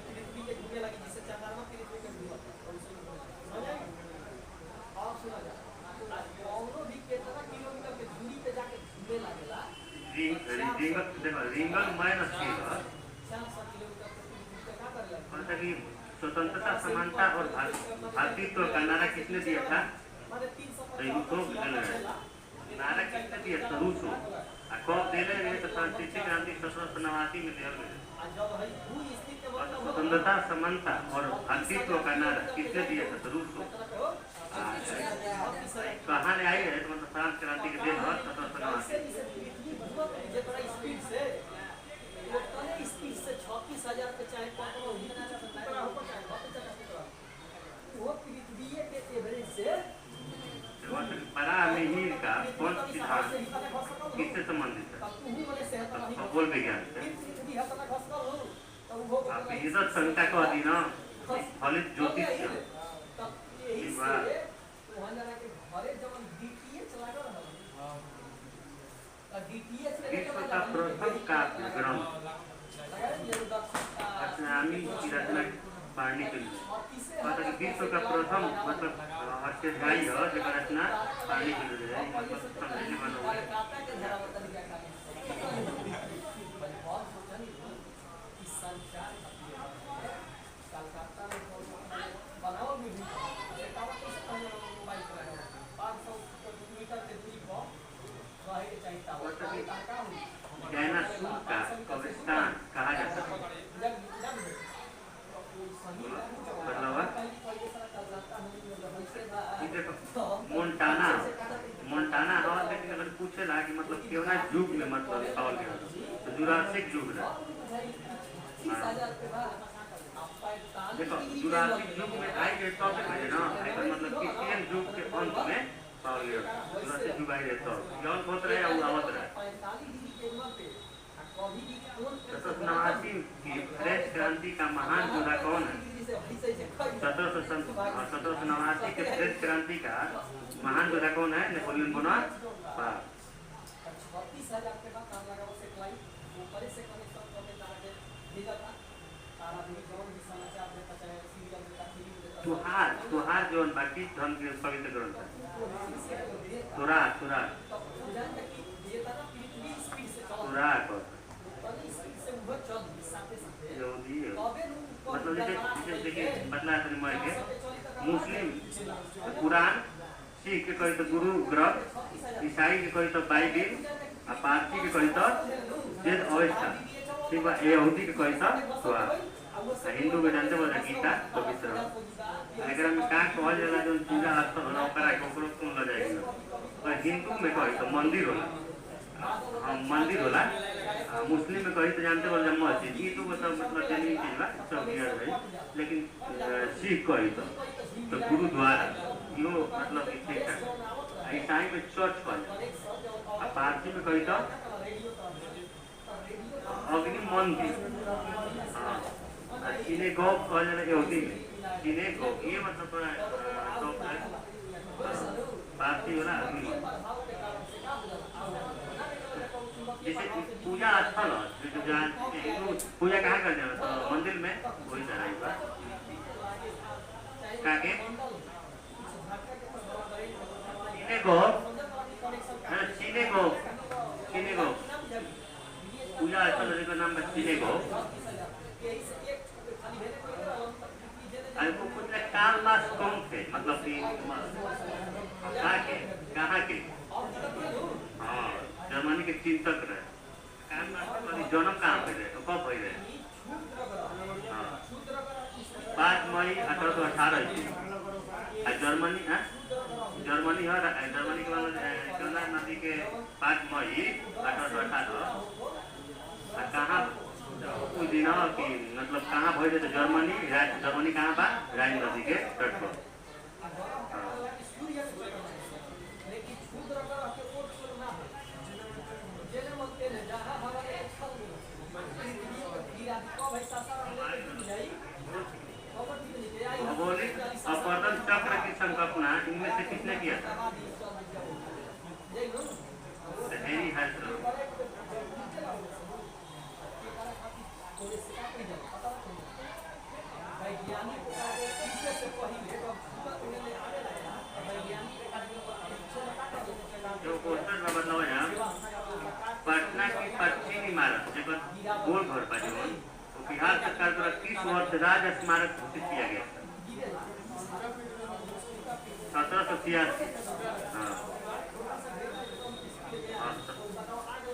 पृथ्वी के घूमने लगी जिससे चंद्रमा पृथ्वी के घूमता समझ आएगा। और सुना जा कौनो भी कितना किलोमीटर के दूरी पे जाके घूमने लगेला रिंगल माइन स्केल 400 किलोमीटर पे क्या करे मतलब कि स्वतंत्रता समानता और भारतीय का नारा किसने दिया था? माने 350 नारा किसने दिया था? रूस कब दिले रहे तो सांस्कृतिक क्रांति 1789 में दिया गया। जब है भू स्थित के मतलब स्वतंत्रता समानता और भारतीय का नारा किसने दिया था? रूस कहाँ ले आई है तो मतलब फ्रांस क्रांति के दिन 1789 स्पीड से उतने स्पीड से 36,000 पे चाहे वो पृथ्वी के एवरेज से बड़ा मिहिर का कौन सिद्धांत किससे संबंधित है? खगोल विज्ञान से। आप इज्जत संहिता को अधीन फलित ज्योतिष विश्व का प्रथम काव्य ग्रंथ असनामी की रचना पढ़ने के लिए मतलब विश्व का प्रथम मतलब अष्टाध्यायी है जो रचना पढ़ने के लिए है मतलब समझने वाला डायनासोर का कब्रिस्तान कहा जाता है। मोन्टाना हवा लेकिन अगर पूछेला कि मतलब केवना युग में मतलब पावल गया तो जुरासिक युग में देखो जुरासिक युग में आई गए तब है ना अगर मतलब क्रिश्चियन युग के अंत में पावल गया जुरासिक युग आई गए तब जौन होत रहे और आवत रहे 1789 की फ्रेंच क्रांति का महान योद्धा कौन है? 1789 के फ्रेंच क्रांति का महान योद्धा कौन है? Napoleon Bonaparte. तुहार जो बाकी धन के पवित्र ग्रंथ है तुरा मतलब जैसे देखिए बदला मुस्लिम कुरान, सिख के कही तो गुरु ग्रंथ, ईसाई के कही तो बाइबिल, और पारसी के कही तो वेद अवस्था, ठीक है, यहूदी के कही तो हिंदू के जानते बोला गीता पवित्र। अगर हम का कहल जाला जो पूजा स्थल होला ओकरा के ओकरो कौन ल जाएगी और हिंदू में कही तो मंदिर होला मंदिर होला, मुस्लिम में कही तो जानते बोल मस्जिद ये तो मतलब जमीन चीज बा सब क्लियर है, लेकिन सिख कही तो गुरुद्वारा यो मतलब ठीक है। ईसाई में चर्च कही और पारसी में कही तो अग्नि मंदिर, चीने गौ कहा जाए यहूदी में चीने गौ ये मतलब पारसी वाला अग्नि जैसे पूजा स्थल जो पूजा कहाँ कर जाए तो मंदिर में वही तरह काके चीने गो पूजा स्थल का नाम चीने गो को कुछ काल मास कौन थे मतलब कि कहाँ के हाँ जर्मनी के चिंतक रहे काल मास जन्म कहाँ पे रहे तो कब हो रहे हाँ जर्मनी है जर्मनी के बाद गंगा नदी के 5 मई 1818 कहाँ उस दिन कि मतलब कहाँ भइल तो जर्मनी कहाँ बा राइन नदी के तट पर भौगोलिक अपवर्तन चक्र की संकल्पना इनमें से किसने किया था? हेनरी हेल्सर। जो क्वेश्चन में बताओ यहाँ पटना की पश्चिमी इमारत जगह गोल घर पर जो बिहार सरकार द्वारा किस वर्ष राज स्मारक घोषित किया गया? 1786।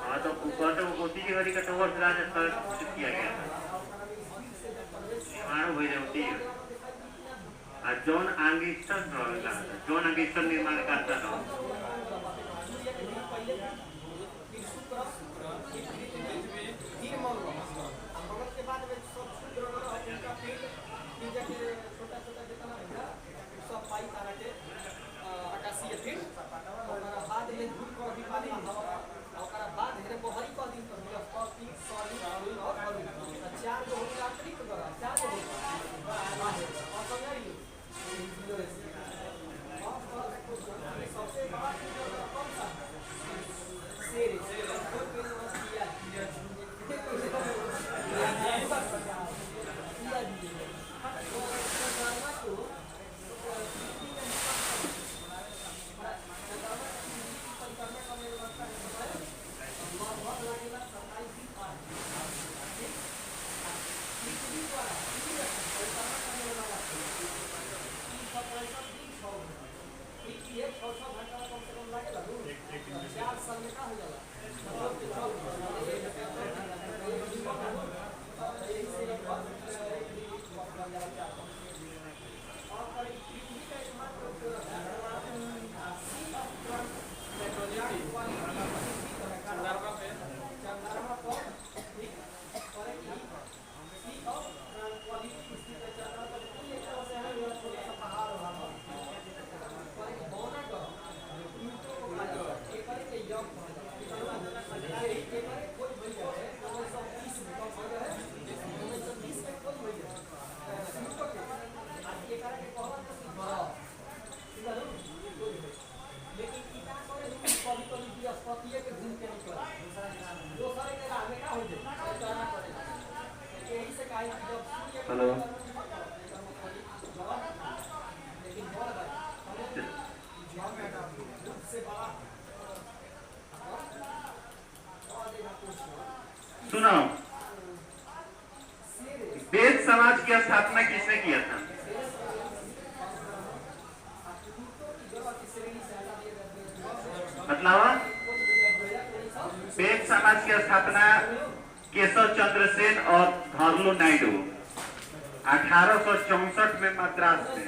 हाँ तो उसी की घड़ी का तो वर्ष राज स्मारक घोषित किया गया था। जॉन आंगिस्टर निर्माण करता था। हेलो सुनो, वेद समाज की स्थापना किसने किया था? मतलब वेद समाज की स्थापना केशव चंद्र सेन और धरलू नायडू 1864 में मद्रास में।